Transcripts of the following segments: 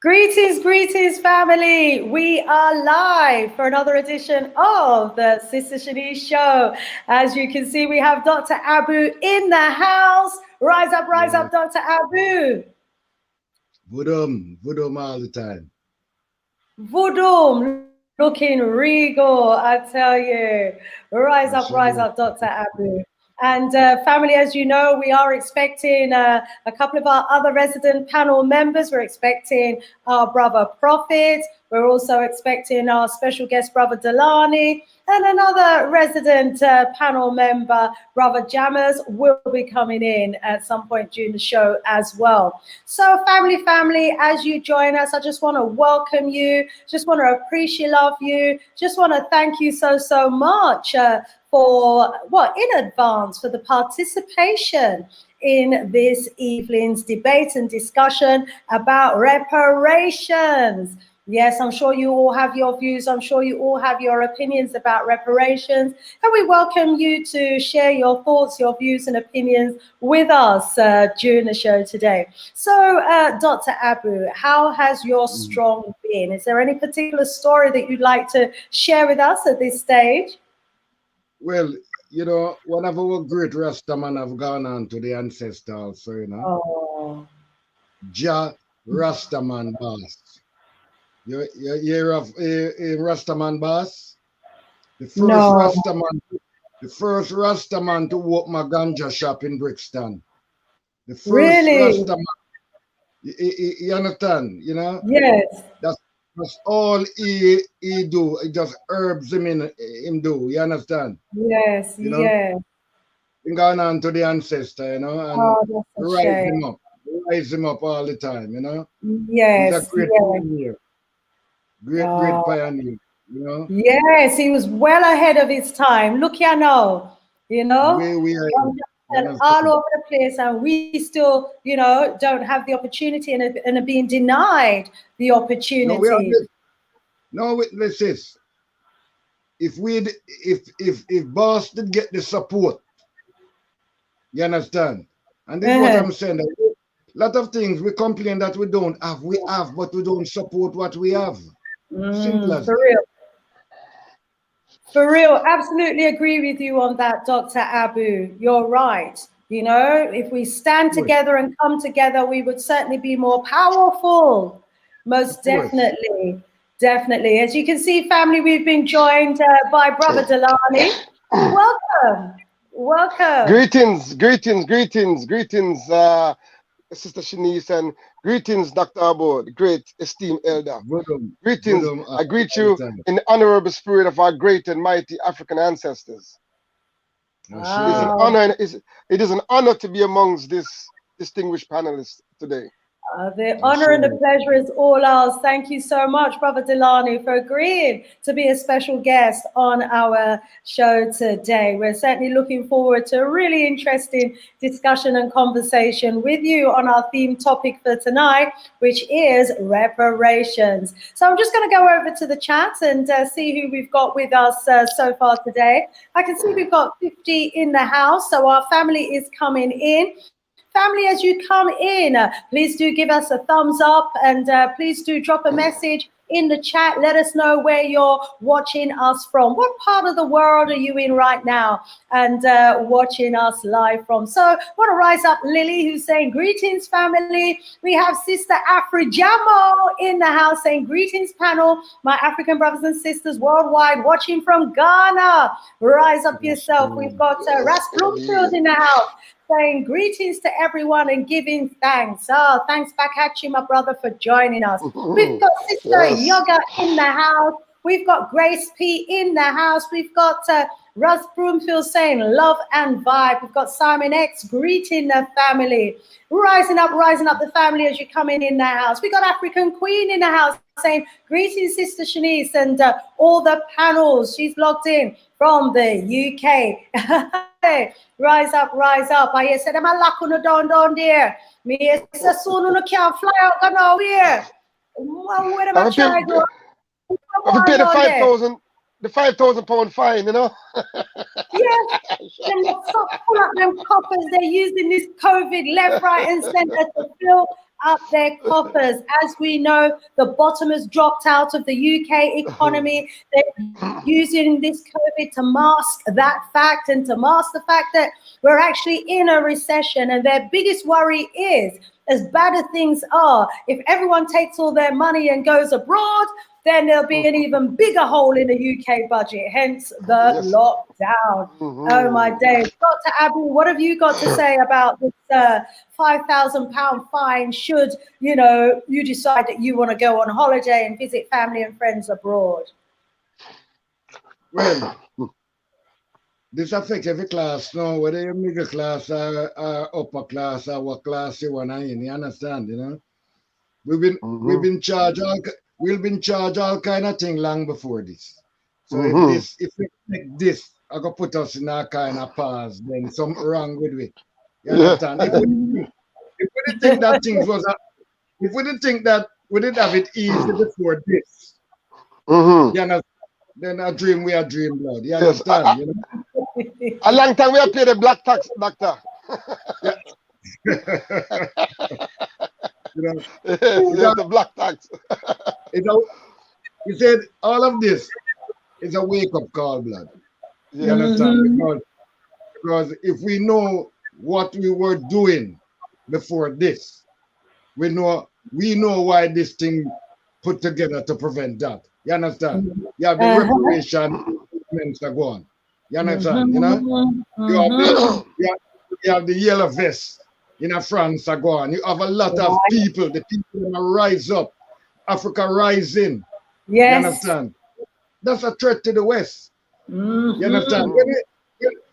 Greetings, greetings, family. We are live for another edition of the Sister Shanice Show. As you can see, we have Dr. Abu in the house. Rise up, Dr. Abu. Voodoo all the time. Voodoo, looking regal, I tell you. Rise up, Dr. Abu. And family, as you know, we are expecting a couple of our other resident panel members. We're expecting our brother Prophet. We're also expecting our special guest, Brothe Dulani, and another resident panel member, Brother Jammers, will be coming in at some point during the show as well. So family, as you join us, I just want to welcome you, just want to appreciate you, just want to thank you so much for in advance for the participation in this evening's debate and discussion about reparations. Yes, I'm sure you all have your views. I'm sure you all have your opinions about reparations. And we welcome you to share your thoughts, your views and opinions with us during the show today. So, Dr. Abu, how has your strong been? Is there any particular story that you'd like to share with us at this stage? Well, you know, one of our great Rastaman have gone on to the Ancestral, so you know. Oh. Ja Rastaman boss. You hear of Rastaman boss? The first Rastaman to open a ganja shop in Brixton. The first Rastaman. You understand? You know? Yes. That's all he do. It just herbs him do. You understand? Yes, you know? yes. He gone on to the ancestor, you know, and rise him up all the time, you know. Yes. He's a great pioneer. Great pioneer, you know. Yes, he was well ahead of his time. Look here now, you know. We are all over the place, and we still, you know, don't have the opportunity and are being denied the opportunity. No, witness this. If boss did get the support, you understand? And this is what I'm saying. A lot of things we complain that we don't have. We have, but we don't support what we have. Simple as for real. For real, absolutely agree with you on that, Dr. Abu. You're right. You know, if we stand together and come together, we would certainly be more powerful. Most definitely. Definitely. As you can see, family, we've been joined by Brothe Dulani. Welcome. Greetings, Sister Shanice, and greetings, Dr. Abu, the great esteemed elder. Greetings. I greet you in the honorable spirit of our great and mighty African ancestors. Wow. It is an honor to be amongst this distinguished panelists today. The honor and the pleasure is all ours. Thank you so much, Brothe Dulani, for agreeing to be a special guest on our show today. We're certainly looking forward to a really interesting discussion and conversation with you on our theme topic for tonight, which is reparations. So I'm just going to go over to the chat and see who we've got with us so far today. I can see we've got 50 in the house, so our family is coming in. Family, as you come in, please do give us a thumbs up and please do drop a message in the chat. Let us know where you're watching us from. What part of the world are you in right now and watching us live from? So I want to rise up Lily, who's saying greetings, family. We have Sister Afrijamo in the house saying greetings, panel. My African brothers and sisters worldwide watching from Ghana. Rise up yourself. We've got Ras Bloomfield in the house saying greetings to everyone and giving thanks. Oh, thanks back at you, my brother, for joining us. We've got Sister Yoga in the house. We've got Grace P in the house. We've got Russ Broomfield saying love and vibe. We've got Simon X greeting the family. Rising up the family as you're coming in the house. We've got African Queen in the house saying greetings, Sister Shanice, and all the panels. She's logged in from the UK. Rise up. I said, I'm a lack down there. Me say soon you can't fly out go nowhere. What am I trying to do? I pay the 5,000 pound fine, you know. Yes, them pull up them coppers. They're using this COVID left, right, and center to fill up their coffers. As we know, the bottom has dropped out of the UK economy. They're using this COVID to mask that fact and to mask the fact that we're actually in a recession. And their biggest worry is, as bad as things are, if everyone takes all their money and goes abroad, then there'll be an even bigger hole in the UK budget, hence the lockdown. Oh my days. Dr. Abu, what have you got to say about this £5,000 fine should, you know, you decide that you want to go on holiday and visit family and friends abroad? Well, this affects every class now, whether you're middle class or upper class or what class you want to in, you understand, you know? We've been charged all kind of thing long before this. So if we make this, I go put us in a kind of pause, then something wrong with it. You understand? If we didn't think that things was if we didn't think that we didn't have it easy before this, you understand? Then a dream we are dream blood. You understand? You know? A long time we have paid the black tax, doctor. You know, the black tax. He said all of this is a wake-up call, blood. You understand? Because if we know what we were doing before this, we know why this thing put together to prevent that. You understand? You have the reparation movements that go on. You understand? You know? You have the yellow vest in France that go on. You have a lot of people, the people that rise up. Africa rising. Yes. You understand? That's a threat to the West. You understand?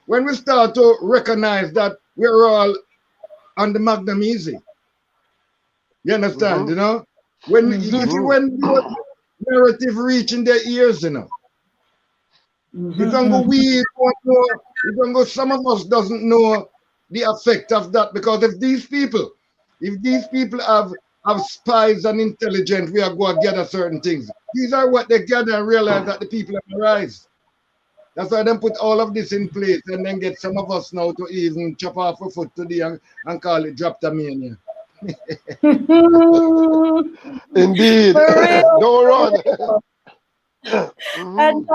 When we start to recognize that we're all on the Magnum easy. You understand? You know? When the narrative reaching their ears, you know. It's gonna go weird. It's gonna go, some of us doesn't know the effect of that, because if these people have spies and intelligence, we are going to gather certain things. These are what they gather and realize that the people have arise. That's why they put all of this in place and then get some of us now to even chop off a foot today and call it Droptomania. Indeed. Don't run. And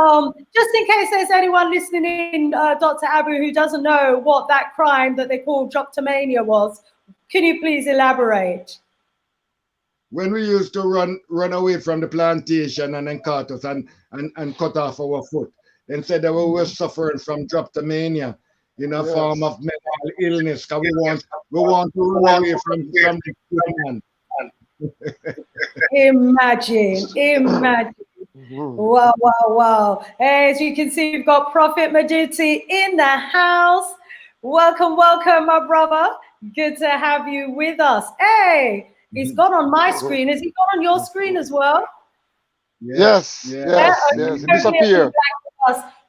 just in case there's anyone listening in, Dr. Abu, who doesn't know what that crime that they call Droptomania was, can you please elaborate? When we used to run away from the plantation and then caught us and cut off our foot, and said that we were suffering from Droptomania, in a form of mental illness, because we want to run away from the man. Imagine. Wow. As you can see, we've got Prophet Maduti in the house. Welcome, my brother. Good to have you with us. Hey, he's gone on my screen. Has he gone on your screen as well? Yes. Disappear.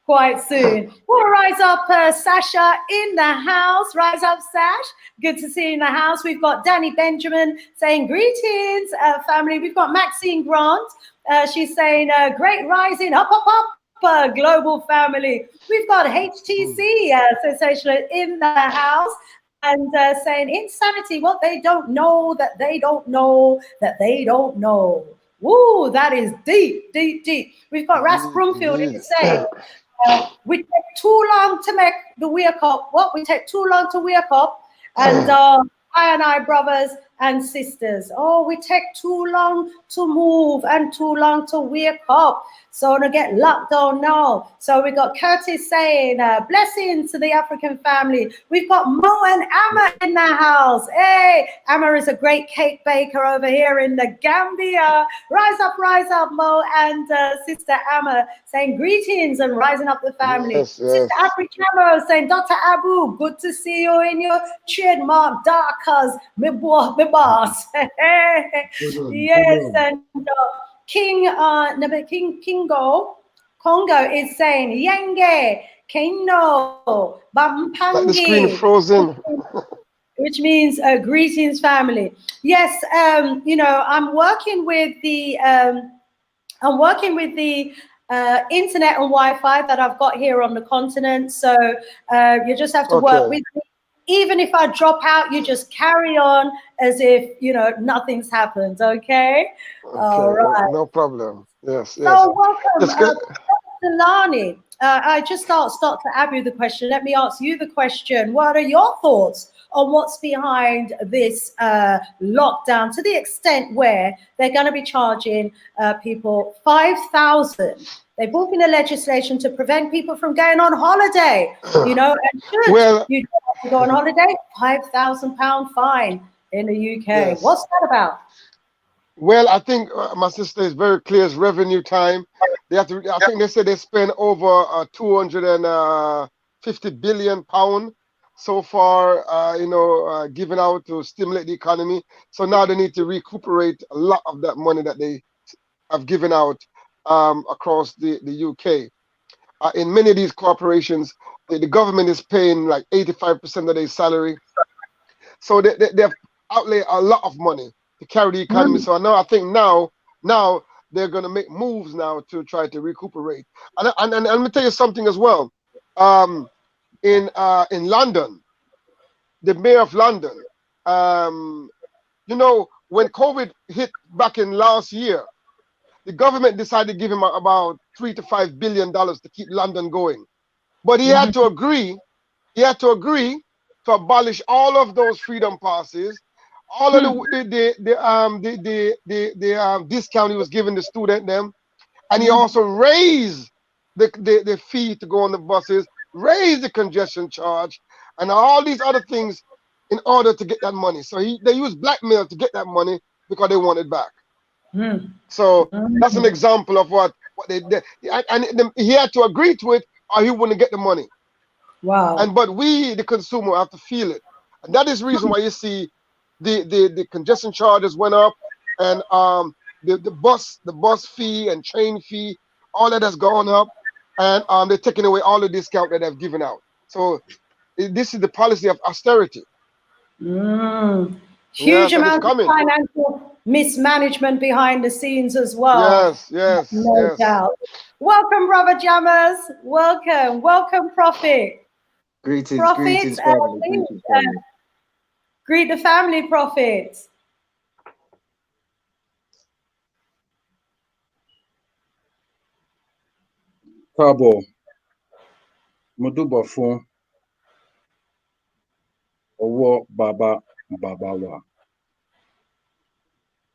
Quite soon. We'll rise up, Sasha in the house. Rise up, Sash. Good to see you in the house. We've got Danny Benjamin saying greetings, family. We've got Maxine Grant. She's saying great rising, up, global family. We've got HTC, sensational in the house. And saying insanity, what they don't know, that they don't know, that they don't know. Woo, that is deep. We've got Ras Broomfield saying, we take too long to make the wake up. We take too long to wake up. And I brothers and sisters, we take too long to move and too long to wake up. So to get locked down now. So we got Curtis saying, blessings to the African family. We've got Mo and Amma in the house. Hey, Amma is a great cake baker over here in the Gambia. Rise up, Mo and Sister Amma saying greetings and rising up the family. Yes. Sister Africamo saying, Dr. Abu, good to see you in your trademark darkers, my boss. Yes, and Kingo Congo is saying Yenge Keno Bampangi. Like the screen frozen. Which means greetings, family. Yes, I'm working with the internet and Wi-Fi that I've got here on the continent. So you just have to work with me. even if I drop out, you just carry on as if, you know, nothing's happened, okay? All right. No problem. Yes, yes. So welcome, Just Dulani. I just start to Abu the question. Let me ask you the question. What are your thoughts on what's behind this lockdown, to the extent where they're going to be charging people 5,000? They brought in a legislation to prevent people from going on holiday. You know, and should you have to go on holiday, £5,000 fine in the UK. Yes. What's that about? Well, I think my sister is very clear. It's revenue time. They have to. I think they said they spend over 250 billion pound so far. You know, given out to stimulate the economy. So now they need to recuperate a lot of that money that they have given out across the UK. In many of these corporations, the government is paying like 85% of their salary. So they have outlay a lot of money to carry the economy. So now I think now they're going to make moves now to try to recuperate. And let me tell you something as well. In London, the mayor of London, you know, when COVID hit back in last year, the government decided to give him about $3 to $5 billion to keep London going. But he had to agree. He had to agree to abolish all of those freedom passes, all of the discount he was giving the student them, and he also raised the fee to go on the buses, raised the congestion charge, and all these other things in order to get that money. So they used blackmail to get that money because they want it back. So that's an example of what they did, and he had to agree to it, or he wouldn't get the money. Wow. But we, the consumer, have to feel it, and that is the reason why you see the congestion charges went up, and the bus fee and train fee, all that has gone up, and they're taking away all the discount that they've given out. So this is the policy of austerity. Huge amount of financial mismanagement behind the scenes as well. Yes. No doubt. Welcome, Brother Jammers. Welcome, Prophet. Greetings, family. Greet the family, Prophet. Kabo, Maduba Fon, Owo Baba Babawa.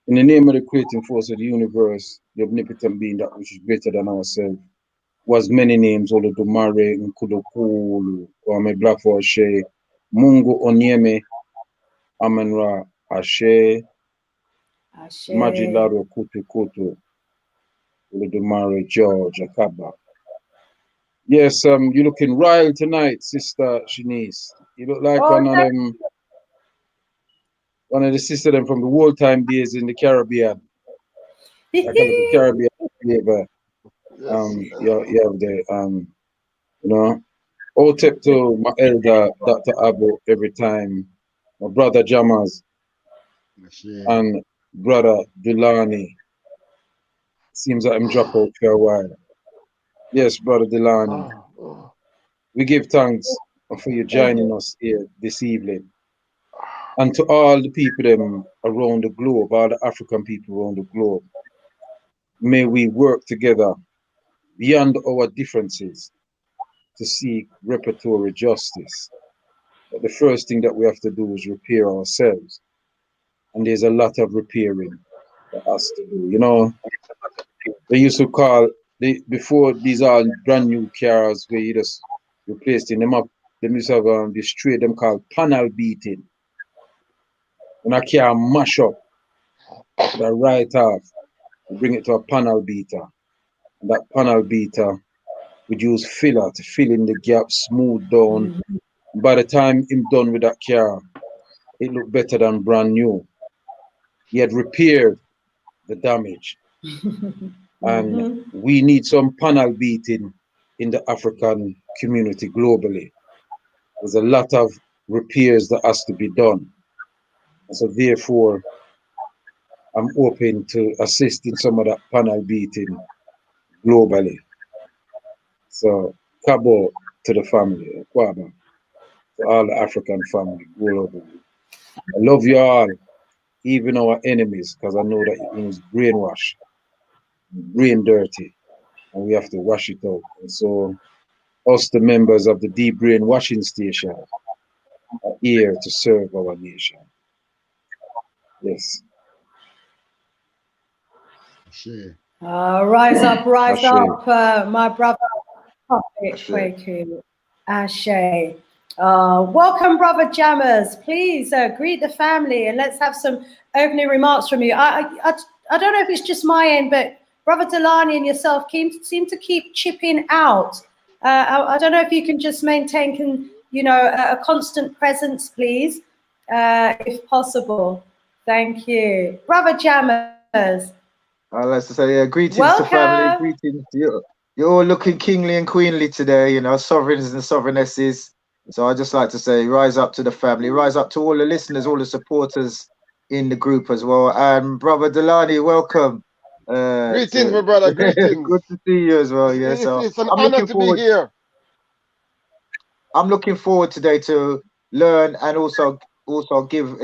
In the name of the creating force of the universe, the omnipotent being that which is greater than ourselves, was many names, Olodumare, Nkudokulu, Kwame Black for Ashe, Mungu Onyeme, Amenra Ashe, Majilaro Kutu, Olodumare George Akaba. Yes, you're looking royal tonight, Sister Shanice. You look like one of the sisters them from the old time days in the Caribbean. Like a little Caribbean flavor. You have the you know, all tip to my elder Dr. Abu every time, my brother Jammers and Brothe Dulani. Seems like I'm dropped out for a while. Yes, Brothe Dulani. We give thanks for you joining us here this evening. And to all the people them around the globe, all the African people around the globe, may we work together beyond our differences to seek reparatory justice. But the first thing that we have to do is repair ourselves. And there's a lot of repairing that has to do. You know, they used to call, before these are brand new cars where you just replaced in them up, they used to have this trade them called panel beating. When a car mash up, the right half, we bring it to a panel beater. And that panel beater would use filler to fill in the gap, smooth down. By the time I'm done with that car, it looked better than brand new. He had repaired the damage. And we need some panel beating in the African community globally. There's a lot of repairs that has to be done. So therefore, I'm open to assist in some of that panel beating globally. So, Kabo to the family, Kwaba. to all the African family all over the world. I love you all, even our enemies, because I know that it means brainwash, brain dirty, and we have to wash it out. And so, us, the members of the deep brain washing station, are here to serve our nation. Yes. Sure. Rise up, Ashe. my brother, Prophet Kwaku. Ashe. Welcome, brother Jammers. Please greet the family and let's have some opening remarks from you. I don't know if it's just my end, but Brother Dulani and yourself seem to keep chipping out. I don't know if you can just maintain, a constant presence, please, if possible. Thank you. Brother Jammers. I'd like to say greetings to family, greetings to you. You're all looking kingly and queenly today, sovereigns and sovereignesses. So I'd just like to say rise up to the family, rise up to all the listeners, all the supporters in the group as well. And Brother Dulani, welcome. Greetings, my brother, greetings. Good to see you as well. Yeah, so it's an honor to be here. I'm looking forward today to learn and also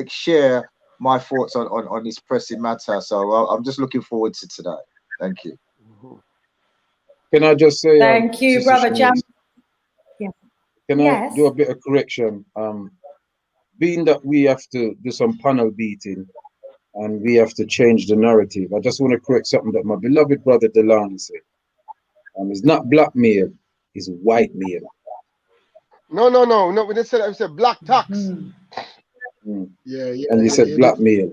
share my thoughts on this pressing matter. So I'm just looking forward to today. Thank you. Can I just say, thank you, Brother Jam. Yeah. Can I do a bit of correction? Being that we have to do some panel beating and we have to change the narrative, I just want to correct something that my beloved brother Dulani said. It's not blackmail, it's white mail. No. We didn't say that. We said black tax. Yeah. And he said blackmail.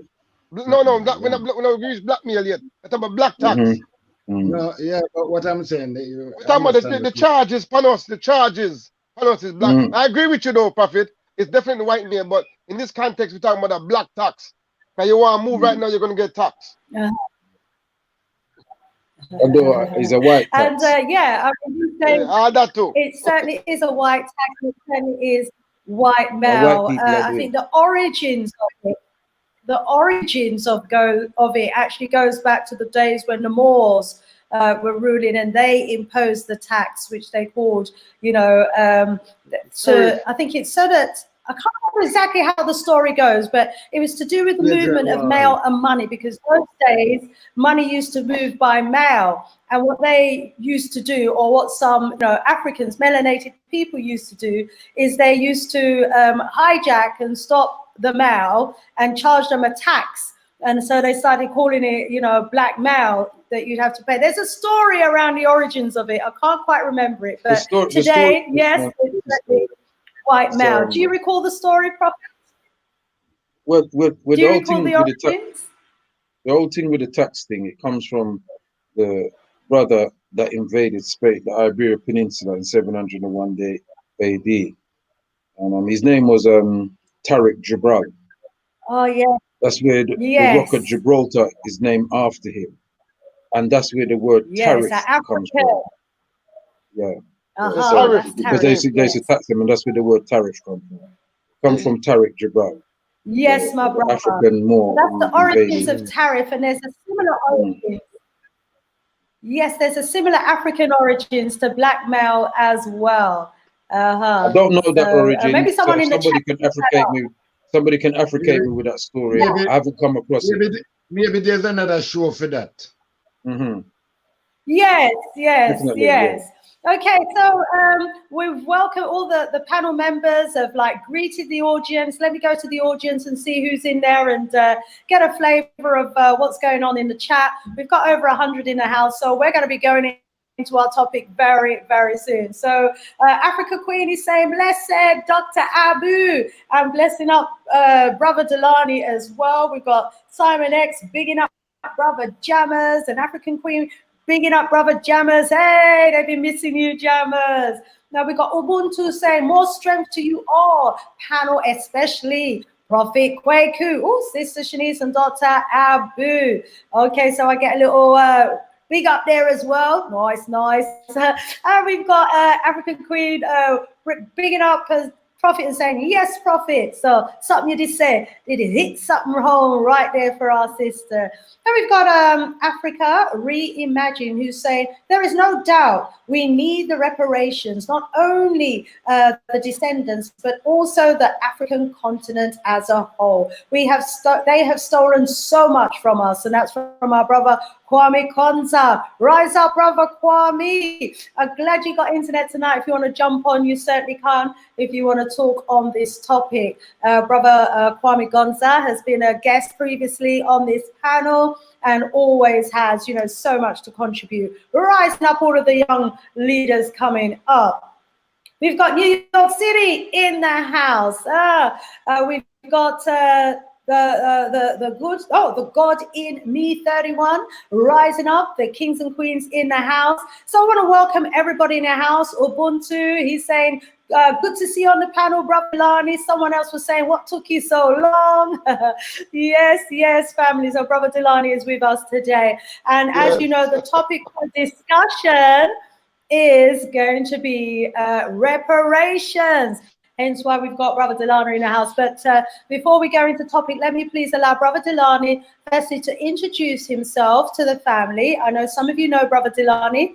No, we're not use blackmail yet. We're talking about black tax. No, yeah, but what I'm saying, we're talking about the charges, Panos. The charges, Panos is black. I agree with you though, Prophet. It's definitely white mail, but in this context, we're talking about a black tax. Because you want to move right now, you're going to get taxed. Although it's a white tax. And that too. It certainly is a white tax. It certainly is white mail. I think the origins of it. The origins of it actually goes back to the days when the Moors were ruling, and they imposed the tax, which they called, I think it's so that I can't remember exactly how the story goes, but it was to do with the movement of mail and money, because those days money used to move by mail. And what they used to do, or what some Africans, melanated people used to do, is they used to hijack and stop the mail and charge them a tax. And so they started calling it, black mail that you'd have to pay. There's a story around the origins of it. I can't quite remember it, but today, yes, it's white mail. Do you recall the story, Prophet? Well, do you recall the origins? The whole thing with the tax thing, it comes from the brother that invaded Spain, the Iberian Peninsula in 701 AD. And his name was Tariq Jabral. Oh, yeah. That's where the Rock of Gibraltar is named after him. And that's where the word tariff comes from. Yeah. Because they used to tax them, and that's where the word tariff comes from. Comes from Tariq Jabral. Yes, my brother. African Moor. That's the origins of tariff, and there's a similar origin. Yes, there's a similar African origins to blackmail as well. I don't know that origin. Maybe someone in the chat. Somebody can Africate me with that story. I haven't come across it. Maybe there's another show for that. Yes. Definitely, yeah. Okay, so we've welcomed all the panel members, have greeted the audience. Let me go to the audience and see who's in there and get a flavor of what's going on in the chat. We've got over 100 in the house, so we're going to be going into our topic very, very soon. So Africa Queen is saying, blessed Dr. Abu, and blessing up Brother Dulani as well. We've got Simon X bigging up Brother Jammers, and African Queen bigging up Brother Jammers. Hey, they've been missing you, Jammers. Now we've got Ubuntu saying, more strength to you all, panel especially. Prophet Kwaku, Sister Shanice and Dr. Abu. Okay, so I get a little big up there as well. Nice. And we've got African Queen bigging up Prophet is saying, yes, Prophet. So something you did say, did it hit something home right there for our sister. And we've got Africa Reimagine, who's saying, there is no doubt we need the reparations, not only the descendants, but also the African continent as a whole. They have stolen so much from us, and that's from our brother Kwame Konza. Rise up, brother Kwame. I'm glad you got internet tonight. If you want to jump on, you certainly can. If you want to talk on this topic, brother Kwame Gonza has been a guest previously on this panel and always has, you know, so much to contribute. Rising up all of the young leaders coming up. We've got New York City in the house. We've got the God in Me 31 rising up, the kings and queens in the house. So I want to welcome everybody in the house. Ubuntu, he's saying, good to see you on the panel, Brothe Dulani. Someone else was saying, what took you so long? yes, family. So Brothe Dulani is with us today. And as you know, the topic for discussion is going to be reparations. Hence why we've got Brothe Dulani in the house. But before we go into topic, let me please allow Brothe Dulani firstly to introduce himself to the family. I know some of you know Brothe Dulani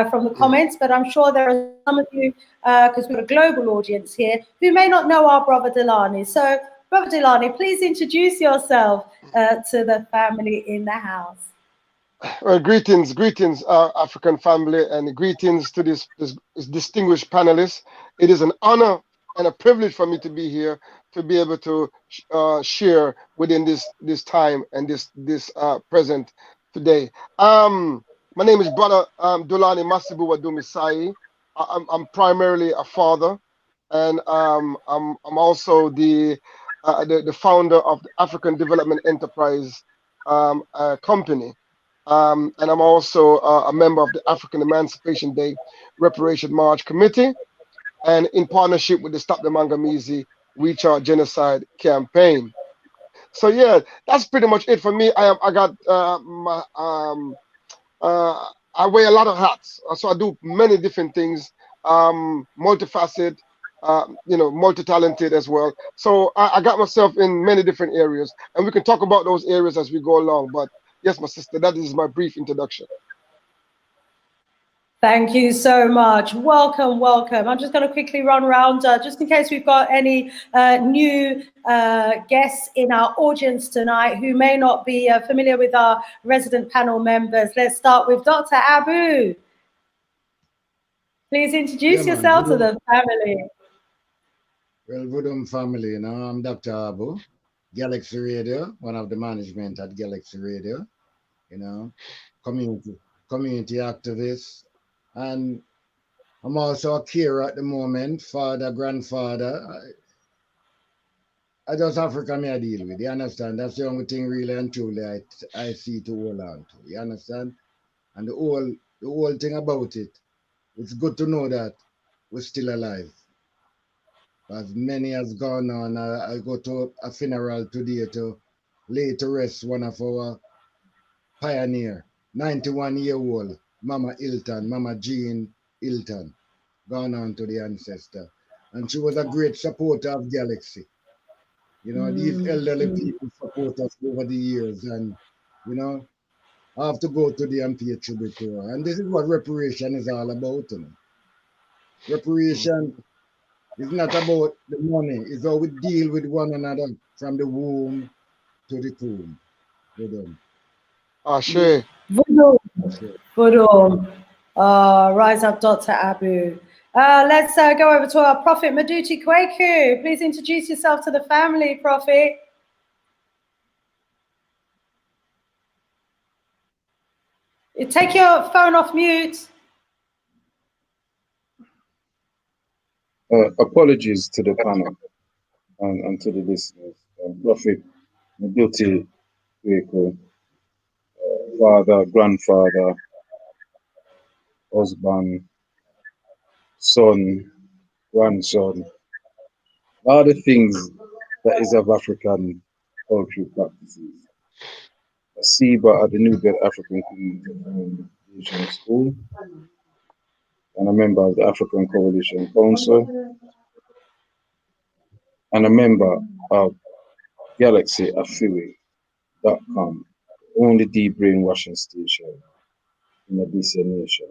from the comments, but I'm sure there are some of you, because we've got a global audience here, who may not know our Brothe Dulani. So Brothe Dulani, please introduce yourself to the family in the house. Well, greetings, African family, and greetings to this distinguished panelists. It is an honor and a privilege for me to be here, to be able to share within this time and this present today. My name is Brothe Dulani Masibu Wadumisai. I'm primarily a father, and I'm also the founder of the African Development Enterprise company. And I'm also a member of the African Emancipation Day Reparation March Committee, and in partnership with the Stop the Mangamizi We Charge Genocide campaign. So yeah, that's pretty much it for me. I wear a lot of hats, so I do many different things, multifaceted, multi-talented as well. So I got myself in many different areas, and we can talk about those areas as we go along. But yes, my sister, that is my brief introduction. Thank you so much. Welcome. I'm just going to quickly run around just in case we've got any new guests in our audience tonight who may not be familiar with our resident panel members. Let's start with Dr. Abu. Please introduce yourself to the family. Well, Vodum family, I'm Dr. Abu, Galaxy Radio, one of the management at Galaxy Radio, community activist. And I'm also a carer at the moment, father, grandfather. I just Africa me I deal with, you understand? That's the only thing really and truly I see to hold on to, you understand? And the whole thing about it, it's good to know that we're still alive. As many has gone on, I go to a funeral today to lay to rest one of our pioneer, 91-year-old, Mama Hilton, Mama Jean Hilton, gone on to the ancestor. And she was a great supporter of Galaxy. These elderly people support us over the years, and, I have to go to the and pay a tribute to her. And this is what reparation is all about. Reparation is not about the money, it's how we deal with one another from the womb to the tomb. Ashe. Vodum. Rise up, Dr. Abu. Let's go over to our Prophet Maduti Kweku. Please introduce yourself to the family, Prophet. Take your phone off mute. Apologies to the panel and to the listeners. Prophet Maduti Kweku, father, grandfather, husband, son, grandson, all the things that is of African cultural practices. A SIBA at the New Bed African Community School, and a member of the African Coalition Council, and a member of GalaxyAffiliate.com, only de-brainwashing station in the DC nation.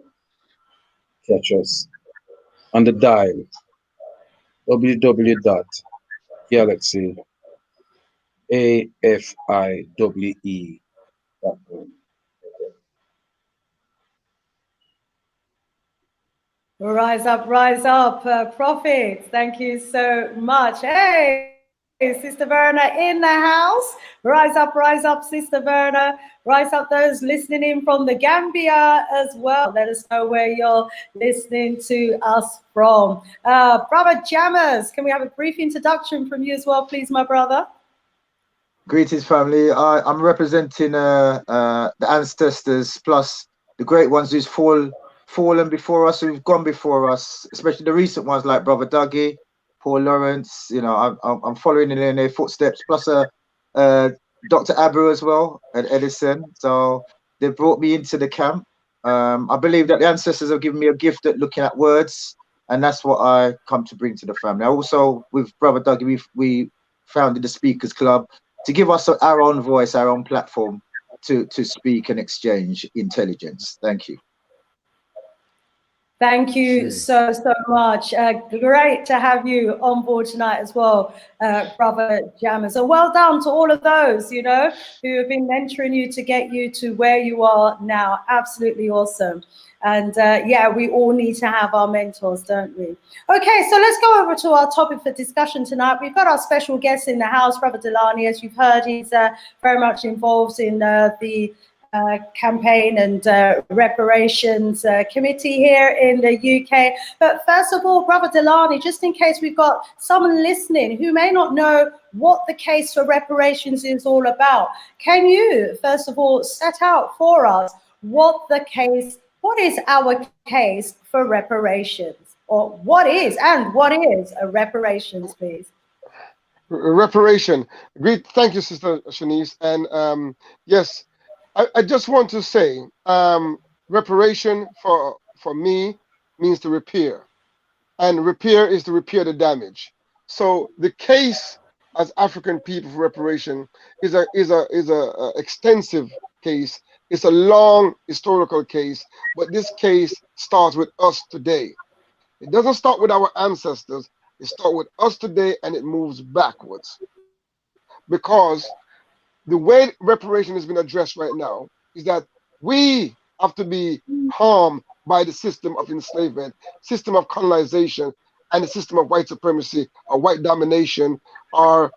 Catch us on the dial www.galaxyafiwe.com. Rise up, Prophet. Thank you so much. Hey, Sister Verna in the house. Rise up, Sister Verna. Rise up, those listening in from the Gambia as well. Let us know where you're listening to us from. Brother Jammers, can we have a brief introduction from you as well, please, my brother? Greetings, family. I'm representing the ancestors, plus the great ones who's fallen before us, who've gone before us, especially the recent ones like Brother Dougie, Paul Lawrence. You know, I'm following in their footsteps, plus Dr. Abu as well at Edison. So they brought me into the camp. I believe that the ancestors have given me a gift at looking at words, and that's what I come to bring to the family. I also, with Brother Dougie, we founded the Speakers Club to give us our own voice, our own platform to speak and exchange intelligence. Thank you. Thank you so much. Great to have you on board tonight as well, Brother Jammers. So well done to all of those, you know, who have been mentoring you to get you to where you are now. Absolutely awesome. And yeah, we all need to have our mentors, don't we? Okay, so let's go over to our topic for discussion tonight. We've got our special guest in the house, Brothe Dulani. As you've heard, he's very much involved in the campaign and reparations committee here in the UK. But first of all, Brothe Dulani, just in case we've got someone listening who may not know what the case for reparations is all about, can you first of all set out for us what is our case for reparations, or what is a reparations, please? Reparation. Great, thank you, Sister Shanice. And yes, I just want to say, reparation for me means to repair, and repair is to repair the damage. So the case as African people for reparation is a extensive case. It's a long historical case, but this case starts with us today. It doesn't start with our ancestors. It starts with us today, and it moves backwards, because the way reparation has been addressed right now is that we have to be harmed by the system of enslavement, system of colonization, and the system of white supremacy or white domination, or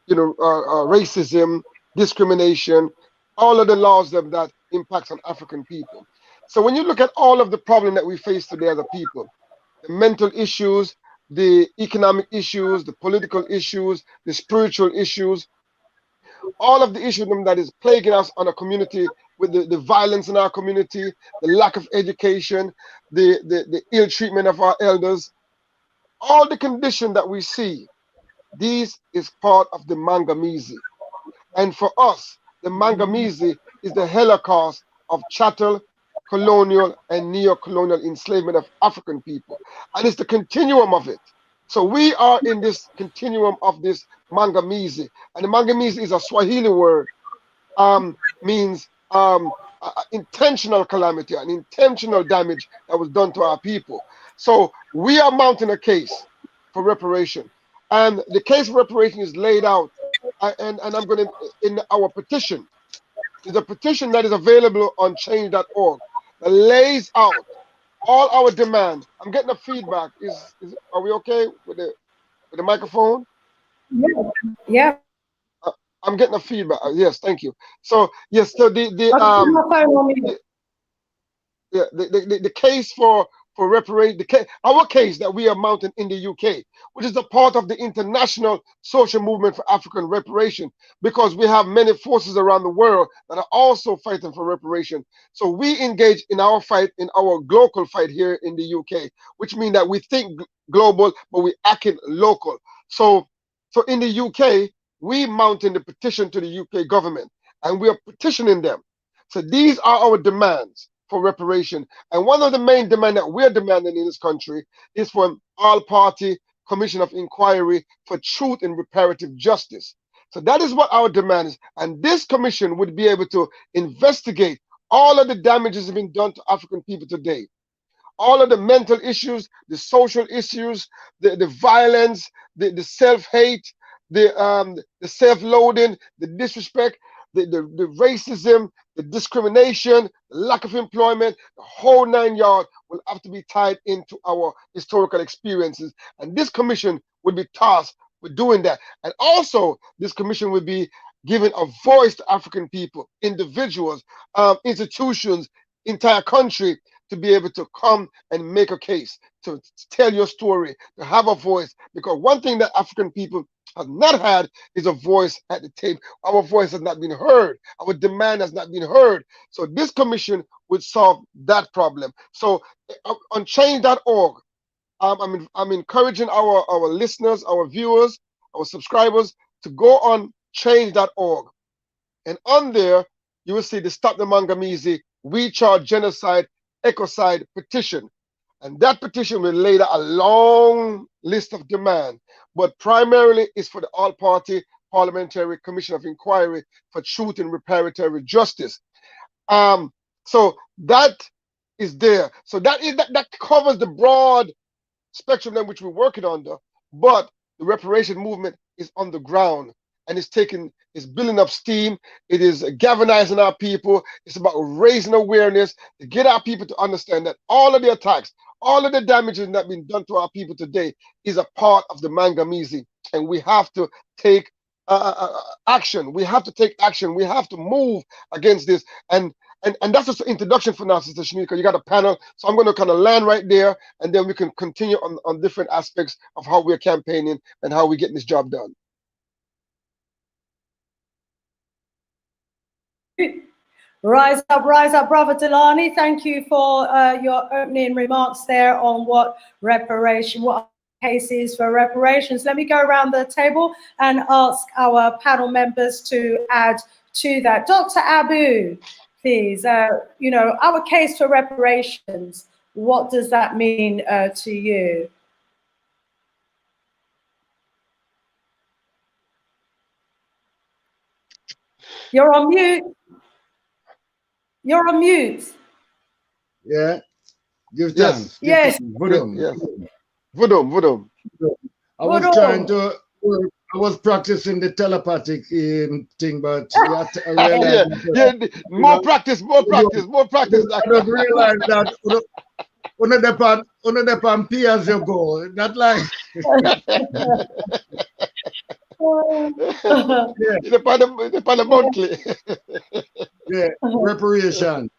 racism, discrimination, all of the laws that impacts on African people. So when you look at all of the problem that we face today as a people, the mental issues, the economic issues, the political issues, the spiritual issues, all of the issues that is plaguing us on a community, with the violence in our community, the lack of education, the ill treatment of our elders, all the condition that we see, this is part of the Mangamizi. And for us, the Mangamizi is the Hell-o-caust of chattel, colonial, and neo-colonial enslavement of African people. And it's the continuum of it. So we are in this continuum of this Mangamizi. And the Mangamizi is a Swahili word, means intentional calamity, an intentional damage that was done to our people. So we are mounting a case for reparation. And the case for reparation is laid out, and I'm going to, in our petition, there's a petition that is available on change.org that lays out all our demand. I'm getting a feedback. Are we okay with the microphone? Yeah. I'm getting a feedback. Yes, thank you. So yes, so the case for reparation, our case that we are mounting in the UK, which is a part of the international social movement for African reparation, because we have many forces around the world that are also fighting for reparation. So we engage in our fight, in our local fight here in the UK, which means that we think global, but we act local. So in the UK, we mounting the petition to the UK government, and we are petitioning them. So these are our demands for reparation. And one of the main demands that we're demanding in this country is for an all-party Commission of Inquiry for Truth and Reparative Justice. So that is what our demand is. And this commission would be able to investigate all of the damages that have been done to African people today. All of the mental issues, the social issues, the violence, the self-hate, the self-loathing, the disrespect, the racism, the discrimination, the lack of employment, the whole 9 yards will have to be tied into our historical experiences. And this commission would be tasked with doing that. And also, this commission would be giving a voice to African people, individuals, institutions, entire country, to be able to come and make a case, to tell your story, to have a voice. Because one thing that African people have not had is a voice at the table. Our voice has not been heard. Our demand has not been heard. So this commission would solve that problem. So on change.org, I'm encouraging our listeners, our viewers, our subscribers to go on change.org. And on there, you will see the Stop the Mangamizi We Charge Genocide Ecocide petition. And that petition will lay out a long list of demands, but primarily is for the All-Party Parliamentary Commission of Inquiry for Truth and Reparative Justice. So that is there. So that covers the broad spectrum in which we're working under, but the reparation movement is on the ground and it's building up steam. It is galvanizing our people. It's about raising awareness to get our people to understand that all of the attacks, all of the damages that have been done to our people today is a part of the Mangamizi, and we have to take action. We have to take action. We have to move against this. And that's just an introduction for now, Sister Shanika. You got a panel, so I'm going to kind of land right there, and then we can continue on different aspects of how we're campaigning and how we're getting this job done. Rise up, Brothe Dulani. Thank you for your opening remarks there on what case is for reparations. Let me go around the table and ask our panel members to add to that. Dr. Abu, please, our case for reparations, what does that mean to you? You're on mute. You're on mute. Yeah. Give thanks. Yes. Vudum. Yes. Vudum. I was practicing the telepathic thing, but I realized more practice. I don't realize that one of the pampi as you go. Not like the monthly. Yeah, reparation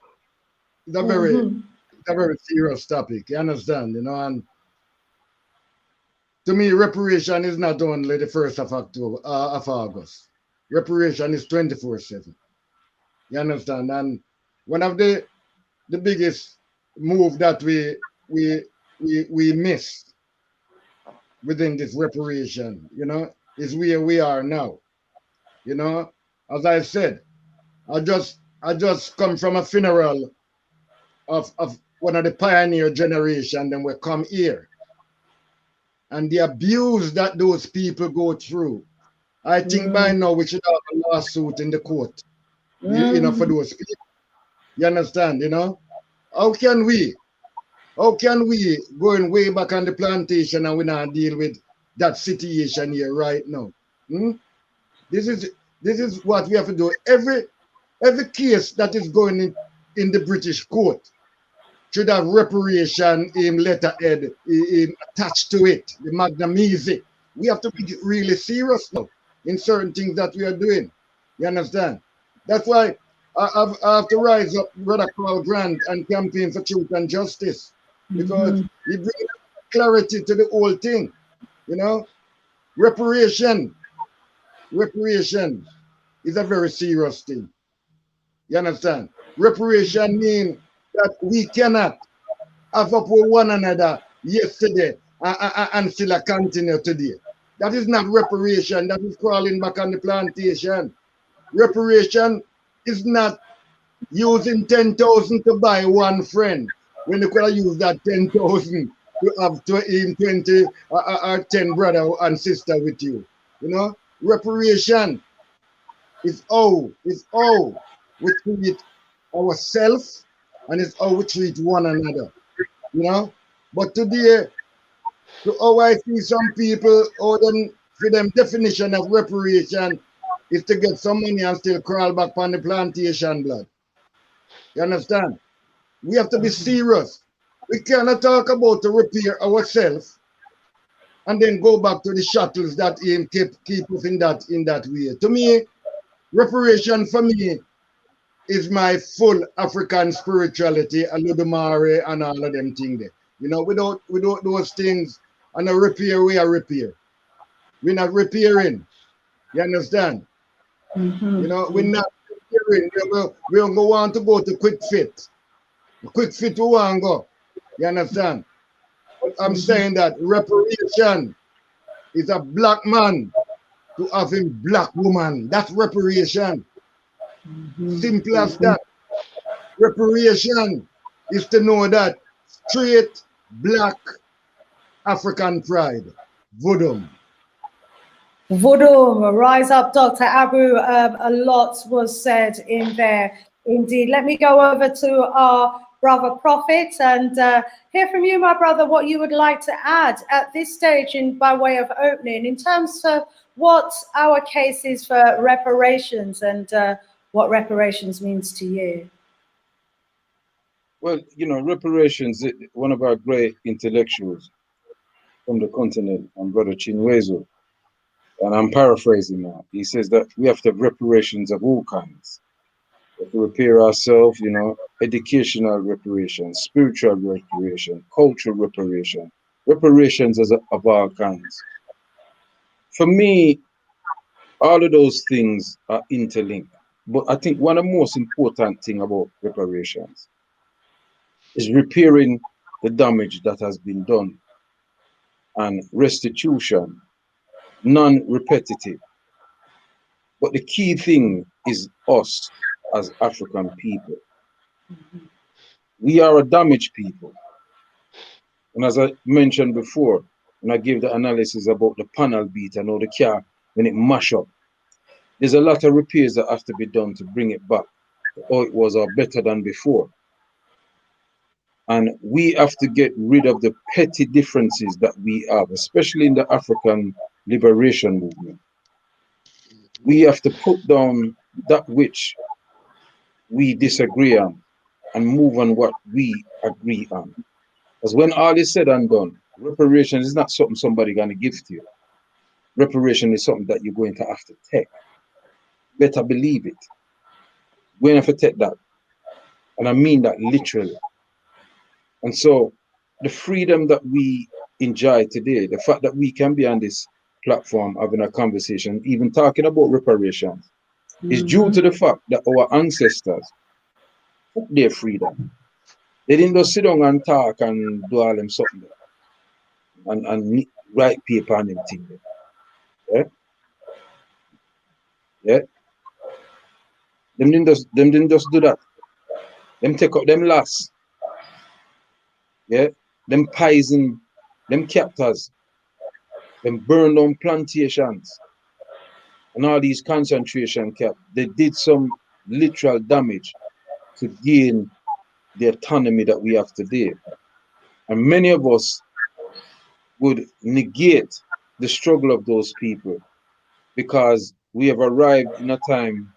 is a very serious topic. You understand, and to me, reparation is not only the 1st of August. Reparation is 24/7. You understand? And one of the biggest move that we missed within this reparation, is where we are now. As I said, I just come from a funeral of one of the pioneer generation, then we come here. And the abuse that those people go through, I think by now we should have a lawsuit in the court, for those people. You understand, How can we going way back on the plantation and we not deal with that situation here right now? This is what we have to do. Every case that is going in the British court should have reparation in letterhead attached to it, the Mangamizi. We have to be really serious now in certain things that we are doing. You understand? That's why I have to rise up, Brother Carl Grant, and campaign for truth and justice, because it brings clarity to the whole thing. Reparation is a very serious thing. You understand? Reparation means that we cannot have up with one another yesterday and still continue today. That is not reparation. That is crawling back on the plantation. Reparation is not using 10,000 to buy one friend when you could have used that 10,000 to have 20 or 10 brother and sister with you. You know, reparation is how we treat ourselves and it's how we treat one another. You know, but today, to how I see some people, for them definition of reparation is to get some money and still crawl back on the plantation, blood. You understand? We have to be serious. We cannot talk about to repair ourselves and then go back to the shackles that aim keep us in that way. To me, reparation for me is my full African spirituality, Aludumare and all of them things there. You know, without those things and a repair, we are repair. We're not repairing. You understand? You know, we're not repairing. We don't want to go to quick fit. Quick fit we want to go. You understand? But I'm saying that reparation is a black man to have a black woman. That's reparation. Simple as that. Reparation is to know that straight black African pride. Voodoo. Voodoo, rise up, Dr. Abu. A lot was said in there, indeed. Let me go over to our brother Prophet and hear from you, my brother, what you would like to add at this stage by way of opening in terms of what our case is for reparations and what reparations means to you. Well, you know, reparations, one of our great intellectuals from the continent, and Brother Chinwezo, and I'm paraphrasing now, he says that we have to have reparations of all kinds. We have to repair ourselves, you know, educational reparation, spiritual reparation, cultural reparation, reparations of all kinds. For me, all of those things are interlinked. But I think one of the most important things about reparations is repairing the damage that has been done and restitution, non-repetitive. But the key thing is us as African people. We are a damaged people. And as I mentioned before, when I gave the analysis about the panel beat and all the car, when it mash up, there's a lot of repairs that have to be done to bring it back to how it was or better than before. And we have to get rid of the petty differences that we have, especially in the African liberation movement. We have to put down that which we disagree on and move on what we agree on. Because when all is said and done, reparation is not something somebody gonna give to you. Reparation is something that you're going to have to take. Better believe it. We're going to have to take that. And I mean that literally. And so the freedom that we enjoy today, the fact that we can be on this platform having a conversation, even talking about reparations, is due to the fact that our ancestors took their freedom. They didn't just sit down and talk and do all them something and write paper and them thing. Yeah? Yeah? Them didn't just do that. Them take up them last. Yeah? Them poison, them captors, them burn down plantations and all these concentration camps. They did some literal damage to gain the autonomy that we have today. And many of us would negate the struggle of those people because we have arrived in a time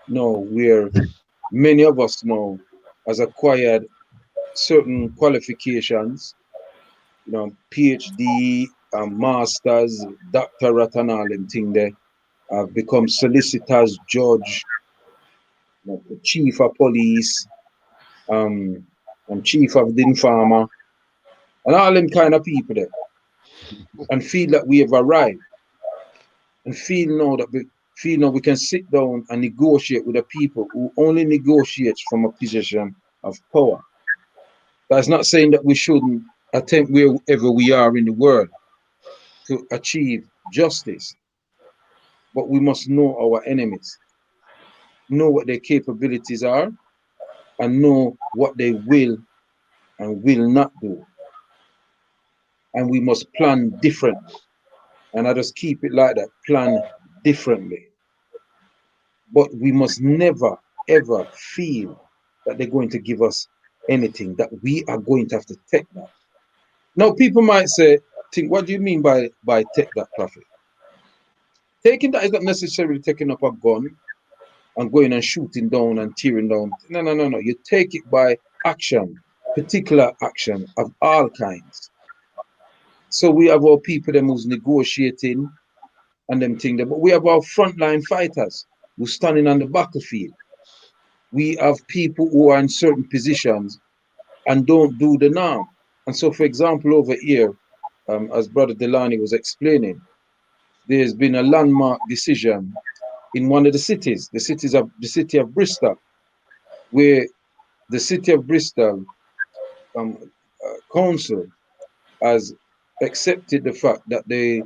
now where many of us now has acquired certain qualifications, you know, PhD, masters, doctorate and all them thing there, have become solicitors, judge, you know, the chief of police, and chief of the informer, and all them kind of people there, and feel that we have arrived, and feel now we can sit down and negotiate with the people who only negotiates from a position of power. That's not saying that we shouldn't attempt wherever we are in the world to achieve justice, but we must know our enemies, know what their capabilities are, and know what they will and will not do. and we must plan differently. And I just keep it like that, plan differently. But we must never, ever feel that they're going to give us anything, that we are going to have to take that. Now, people might say, what do you mean by take that, Prophet? Taking that is not necessarily taking up a gun and going and shooting down and tearing down. No, no, no, no. You take it by action, particular action of all kinds. So we have our people them who's negotiating and them thing there, but we have our frontline fighters who's standing on the battlefield. We have people who are in certain positions and don't do the norm. And so, for example, over here, as Brother Dulani was explaining, there's been a landmark decision in one of the cities, the city of Bristol, where the city of Bristol council has accepted the fact that they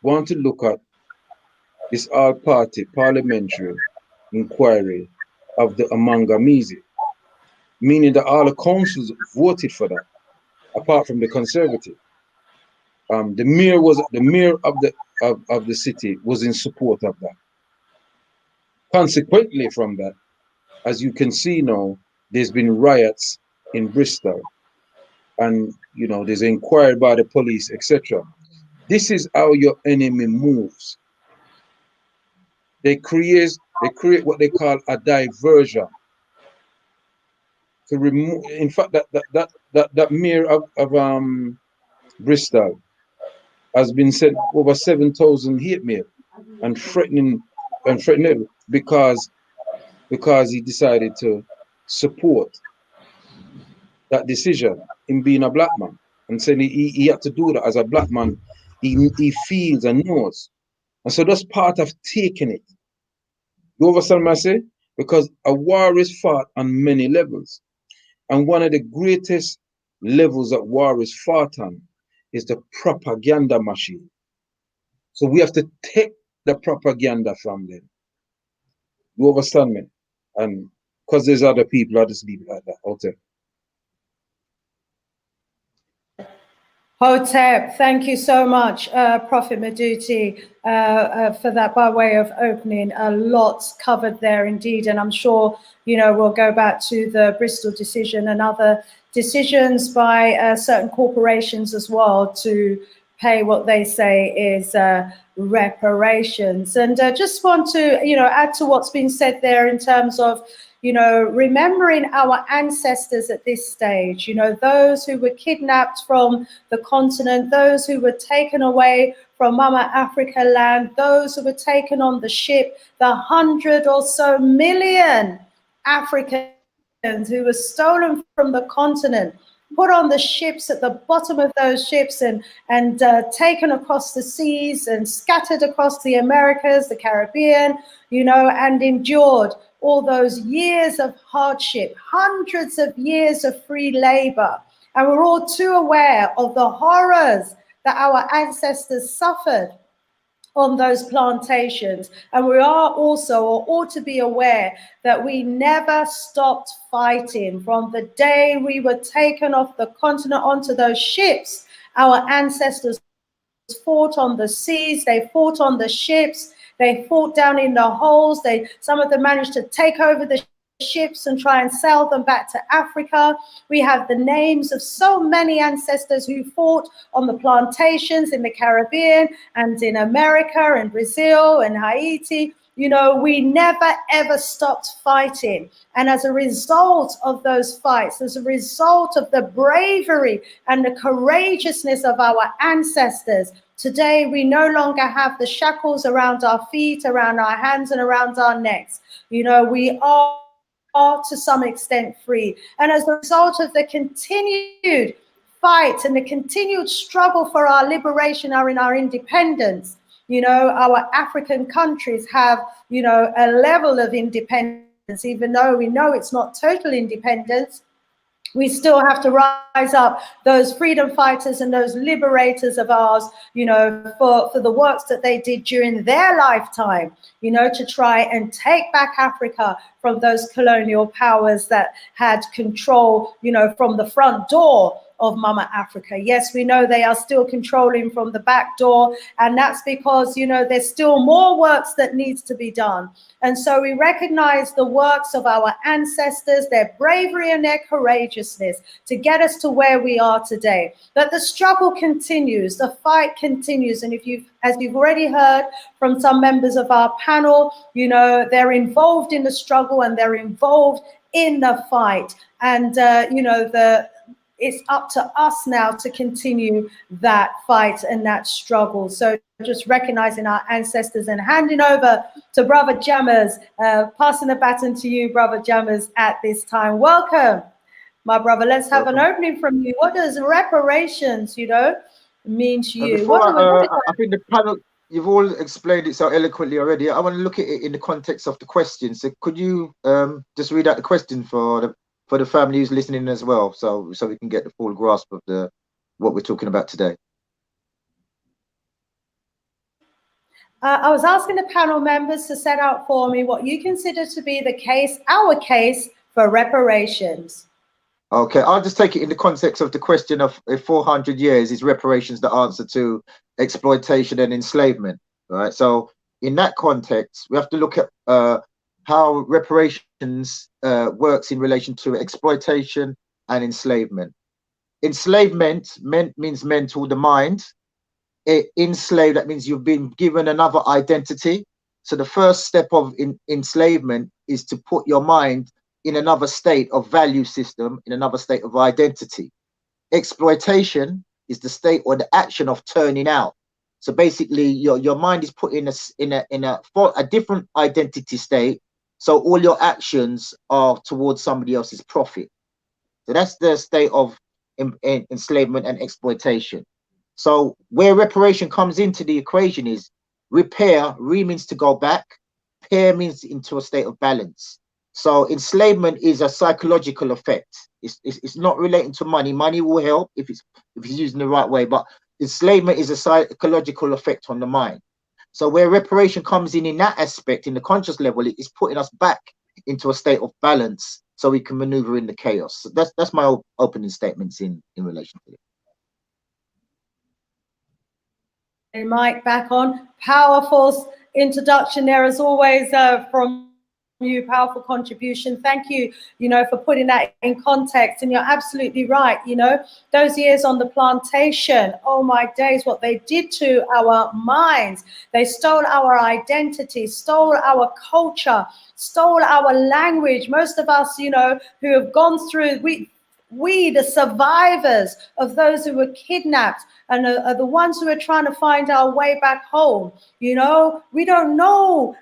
want to look at this all-party parliamentary inquiry of the Amangamizi, meaning that all the councils voted for that, apart from the Conservative. The mayor of the city was in support of that. Consequently, from that, as you can see now, there's been riots in Bristol, and you know there's an inquiry by the police, etc. This is how your enemy moves. They create what they call a diversion to remove. In fact, that mayor of Bristol has been sent over 7,000 hate mail and threatening because he decided to support that decision in being a black man, and saying he had to do that as a black man. He feels and knows, and so that's part of taking it. You understand what I say? Because a war is fought on many levels, and one of the greatest levels that war is fought on is the propaganda machine. So we have to take the propaganda from them. You understand me? And because there's other people, I just leave it like that. Okay. Hotep, thank you so much, Prophet Maduti, for that by way of opening. A lot covered there indeed, and I'm sure, you know, we'll go back to the Bristol decision and other decisions by certain corporations as well to pay what they say is reparations. And just want to, you know, add to what's been said there in terms of, you know, remembering our ancestors at this stage, you know, those who were kidnapped from the continent, those who were taken away from Mama Africa land, those who were taken on the ship, the 100 or so million Africans who were stolen from the continent, put on the ships at the bottom of those ships and taken across the seas and scattered across the Americas, the Caribbean, you know, and endured all those years of hardship, hundreds of years of free labor. And we're all too aware of the horrors that our ancestors suffered on those plantations. And we are also, or ought to be aware, that we never stopped fighting. From the day we were taken off the continent onto those ships, our ancestors fought on the seas, they fought on the ships, they fought down in the holes. Some of them managed to take over the ships and try and sell them back to Africa. We have the names of so many ancestors who fought on the plantations in the Caribbean and in America and Brazil and Haiti. You know, we never ever stopped fighting. And as a result of those fights, as a result of the bravery and the courageousness of our ancestors, today we no longer have the shackles around our feet, around our hands, and around our necks. You know, we are to some extent free. And as a result of the continued fight and the continued struggle for our liberation or in our independence, you know, our African countries have, you know, a level of independence, even though we know it's not total independence. We still have to rise up, those freedom fighters and those liberators of ours, you know, for the works that they did during their lifetime, you know, to try and take back Africa from those colonial powers that had control, you know, from the front door of Mama Africa. Yes, we know they are still controlling from the back door, and that's because, you know, there's still more works that needs to be done. And so we recognize the works of our ancestors, their bravery and their courageousness to get us to where we are today. But the struggle continues, the fight continues. And as you've already heard from some members of our panel, you know, they're involved in the struggle and they're involved in the fight. And, you know, it's up to us now to continue that fight and that struggle. So just recognizing our ancestors and handing over to Brother Jammers, passing the baton to you, Brother Jammers, at this time. Welcome, my brother. Let's have an opening from you. What does reparations, you know, mean to you? I think the panel, you've all explained it so eloquently already. I want to look at it in the context of the question. So could you just read out the question for the family who's listening as well, so we can get the full grasp of what we're talking about today? I was asking the panel members to set out for me what you consider to be our case for reparations. Okay, I'll just take it in the context of the question of if 400 years is reparations the answer to exploitation and enslavement, right? So in that context, we have to look at how reparations works in relation to exploitation and enslavement. Enslavement means mental, the mind. Enslaved, that means you've been given another identity. So the first step of enslavement is to put your mind in another state of value system, in another state of identity. Exploitation is the state or the action of turning out. So basically, your mind is put in a different identity state. So all your actions are towards somebody else's profit. So that's the state of enslavement and exploitation. So where reparation comes into the equation is repair. Re means to go back. Pair means into a state of balance. So enslavement is a psychological effect. It's not relating to money. Money will help if it's used in the right way, but enslavement is a psychological effect on the mind. So where reparation comes in that aspect, in the conscious level, it is putting us back into a state of balance so we can maneuver in the chaos. So that's my opening statements in relation to it. Mike, back on. Powerful introduction there as always from you, powerful contribution. Thank you, you know, for putting that in context. And you're absolutely right. You know, those years on the plantation, oh my days, what they did to our minds. They stole our identity, stole our culture, stole our language. Most of us, you know, who have gone through, we the survivors of those who were kidnapped and are the ones who are trying to find our way back home. You know, we don't know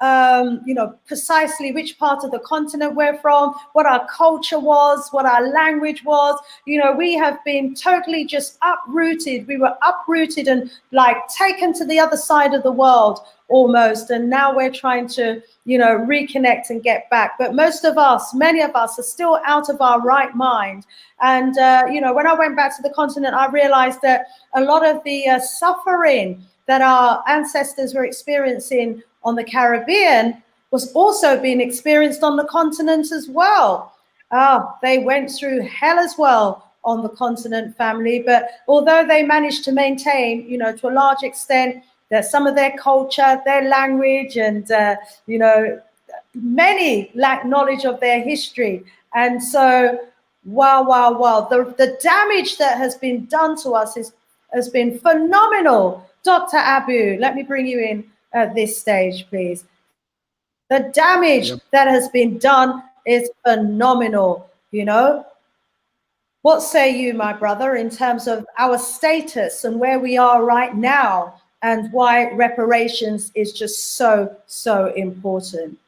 you know, precisely which part of the continent we're from, what our culture was, what our language was. You know, we have been totally just uprooted. We were uprooted and like taken to the other side of the world almost. And now we're trying to, you know, reconnect and get back. But most of us, many of us are still out of our right mind. And, you know, when I went back to the continent, I realized that a lot of the suffering that our ancestors were experiencing on the Caribbean was also being experienced on the continent as well. They went through hell as well on the continent, family. But although they managed to maintain, you know, to a large extent, that some of their culture, their language, and, you know, many lack knowledge of their history. And so, wow. The damage that has been done to us has been phenomenal. Dr. Abu, let me bring you in at this stage, please. The damage that has been done is phenomenal, you know. What say you, my brother, in terms of our status and where we are right now and why reparations is just so important?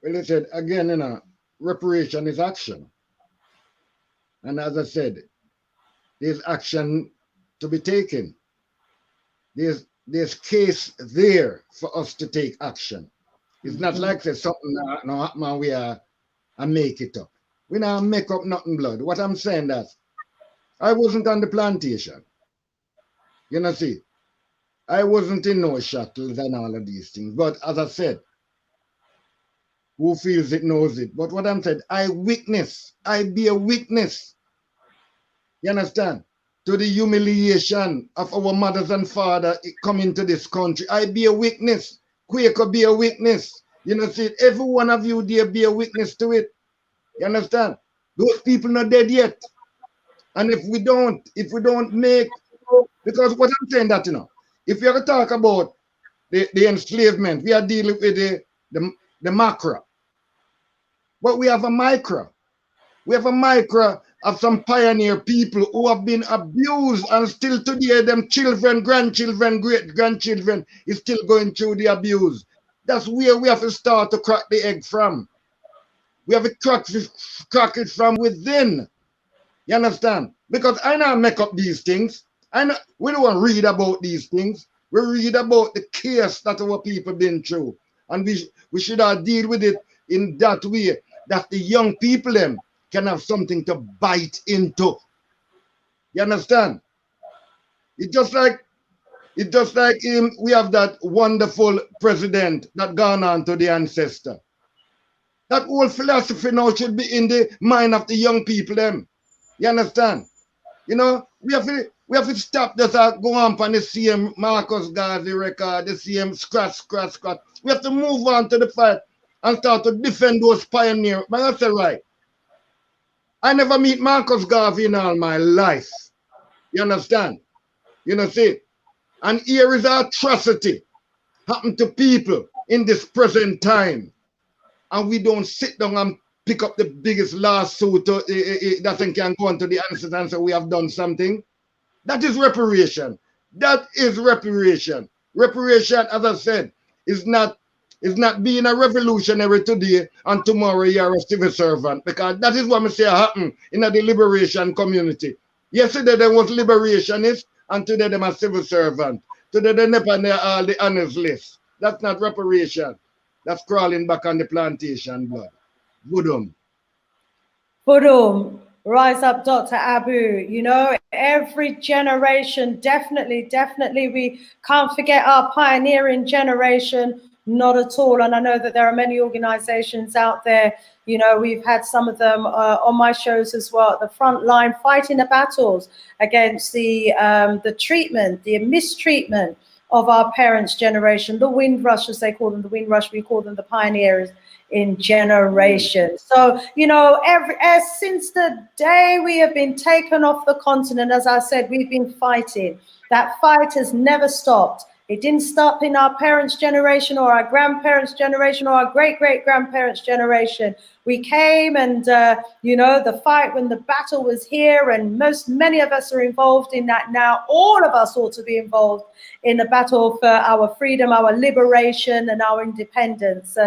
Well, listen, again, you know, reparation is action. And as I said, there's action to be taken. There's case there for us to take action. It's not like say something no happen we are and make it up. We now make up nothing, blood. What I'm saying that I wasn't on the plantation. You know, see, I wasn't in no shuttles and all of these things. But as I said, who feels it knows it. But what I'm saying, I be a witness. You understand? To the humiliation of our mothers and fathers coming to this country. I be a witness. Quaker be a witness. You know, see, every one of you there be a witness to it. You understand? Those people not dead yet. And if we don't make, because what I'm saying that, you know, if you ever talk about the enslavement, we are dealing with the macro. But we have a micro. We have a micro of some pioneer people who have been abused, and still today them children, grandchildren, great-grandchildren is still going through the abuse. That's where we have to start to crack the egg from. We have to crack it from within. You understand? Because I not make up these things. We don't read about these things. We read about the chaos that our people been through. And we should deal with it in that way, that the young people them can have something to bite into. You understand? It's just like we have that wonderful president that gone on to the ancestor. That whole philosophy now should be in the mind of the young people them. You understand? You know, we have to stop just go on the same Marcus Garvey record, the same scratch. We have to move on to the fight and start to defend those pioneers. But that's right. I never meet Marcus Garvey in all my life. You understand? You know, see? And here is atrocity happened to people in this present time. And we don't sit down and pick up the biggest lawsuit that can go into the Ancestral and say we have done something. That is reparation. That is reparation. Reparation, as I said, is not being a revolutionary today and tomorrow you're a civil servant, because that is what I say happen in the liberation community. Yesterday there was liberationist and today they're a civil servant. Today they're all the honors list. That's not reparation. That's crawling back on the plantation blood. Budum. Budum. Rise up, Dr. Abu. You know, every generation, definitely, we can't forget our pioneering generation, not at all. And I know that there are many organizations out there, you know, we've had some of them on my shows as well, at the front line, fighting the battles against the treatment, the mistreatment of our parents' generation, the Windrush, as they call them, the Windrush, we call them the pioneers in generation. So, you know, since the day we have been taken off the continent, as I said, we've been fighting. That fight has never stopped. It didn't stop in our parents' generation or our grandparents' generation or our great-great-grandparents' generation. We came and, you know, the fight when the battle was here, and many of us are involved in that now. All of us ought to be involved in the battle for our freedom, our liberation, and our independence.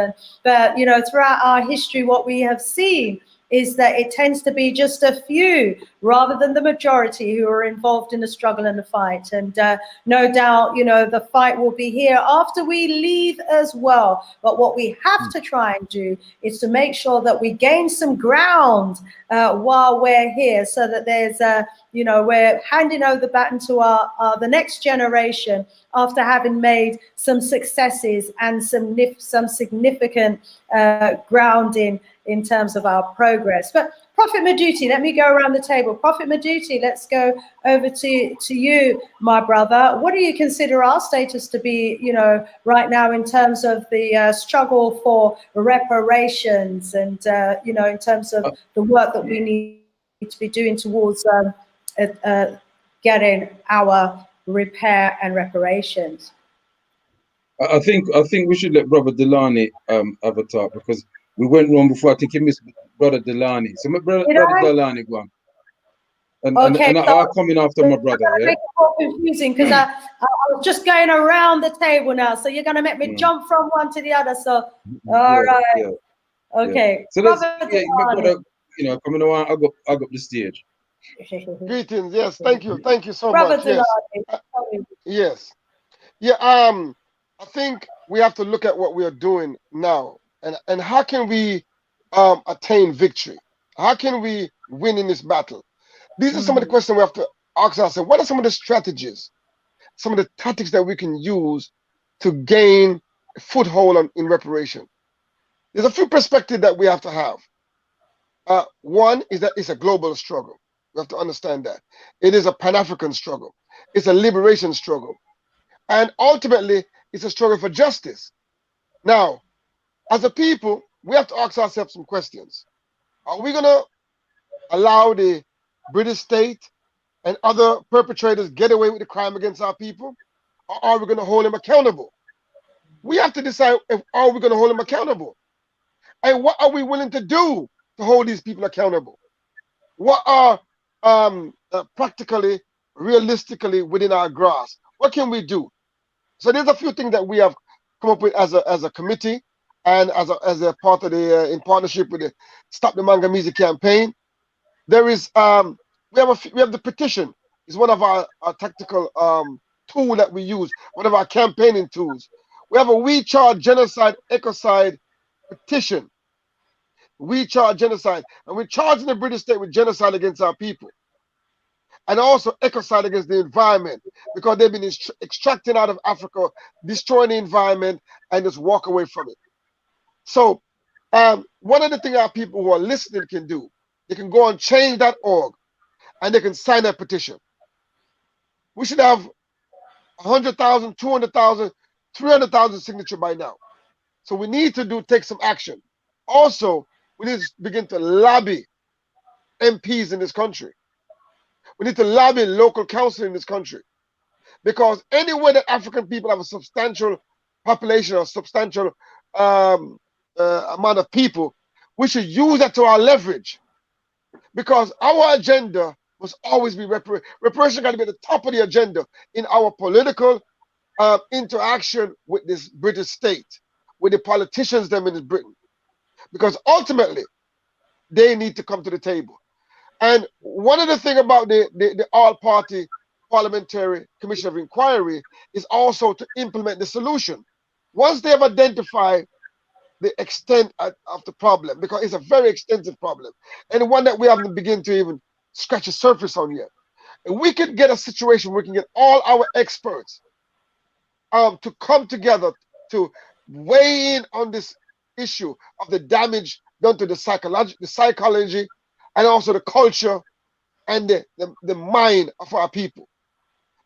But, you know, throughout our history, what we have seen is that it tends to be just a few rather than the majority who are involved in the struggle and the fight. And no doubt, you know, the fight will be here after we leave as well. But what we have to try and do is to make sure that we gain some ground while we're here, so that there's you know, we're handing over the baton to the next generation after having made some successes and some significant grounding in terms of our progress. But Prophet Maduti, let me go around the table. Prophet Maduti, let's go over to you, my brother. What do you consider our status to be, you know, right now in terms of the struggle for reparations and, you know, in terms of the work that we need to be doing towards getting our repair and reparations? I think we should let Brothe Dulani have a talk, because we went wrong before. I think he missed Brothe Dulani. So my Brothe Dulani, go on. And I'll come in after my brother. Yeah? Make it more confusing, because I was just going around the table now. So you're going to make me jump from one to the other. So, all right. Yeah. Okay. So let's, my brother, you know, coming around, I got the stage. Greetings. Yes, thank you so much. Yes. Yeah. I think we have to look at what we are doing now, and how can we attain victory? How can we win in this battle? These are some of the questions we have to ask ourselves. What are some of the strategies, some of the tactics that we can use to gain a foothold in reparation? There's a few perspectives that we have to have. One is that it's a global struggle. We have to understand that. It is a Pan-African struggle. It's a liberation struggle. And ultimately, it's a struggle for justice. Now, as a people, we have to ask ourselves some questions. Are we going to allow the British state and other perpetrators get away with the crime against our people? Or are we going to hold them accountable? We have to decide, are we going to hold them accountable? And what are we willing to do to hold these people accountable? What are practically, realistically within our grasp? What can we do? So there's a few things that we have come up with as a committee and as a part of the in partnership with the Stop the Mangamizi campaign. There is we have the petition. It's one of our tactical tool that we use, one of our campaigning tools. We have a We Charge Genocide Ecocide petition. We charge genocide, and we're charging the British state with genocide against our people, and also ecocide against the environment, because they've been extracting out of Africa, destroying the environment, and just walk away from it. So one of the things our people who are listening can do, they can go on change.org and they can sign that petition. We should have 100,000, 200,000, 300,000 signatures by now. So we need to take some action. Also, we need to begin to lobby MPs in this country. We need to lobby local council in this country. Because anywhere that African people have a substantial population or substantial amount of people, we should use that to our leverage. Because our agenda must always be reparation. Reparation got to be at the top of the agenda in our political interaction with this British state, with the politicians them in Britain. Because ultimately, they need to come to the table. And one of the things about the all-party parliamentary commission of inquiry is also to implement the solution. Once they have identified the extent of the problem, because it's a very extensive problem, and one that we haven't begun to even scratch the surface on yet. And we could get a situation where we can get all our experts to come together to weigh in on this issue of the damage done to the psychology and also the culture and the mind of our people,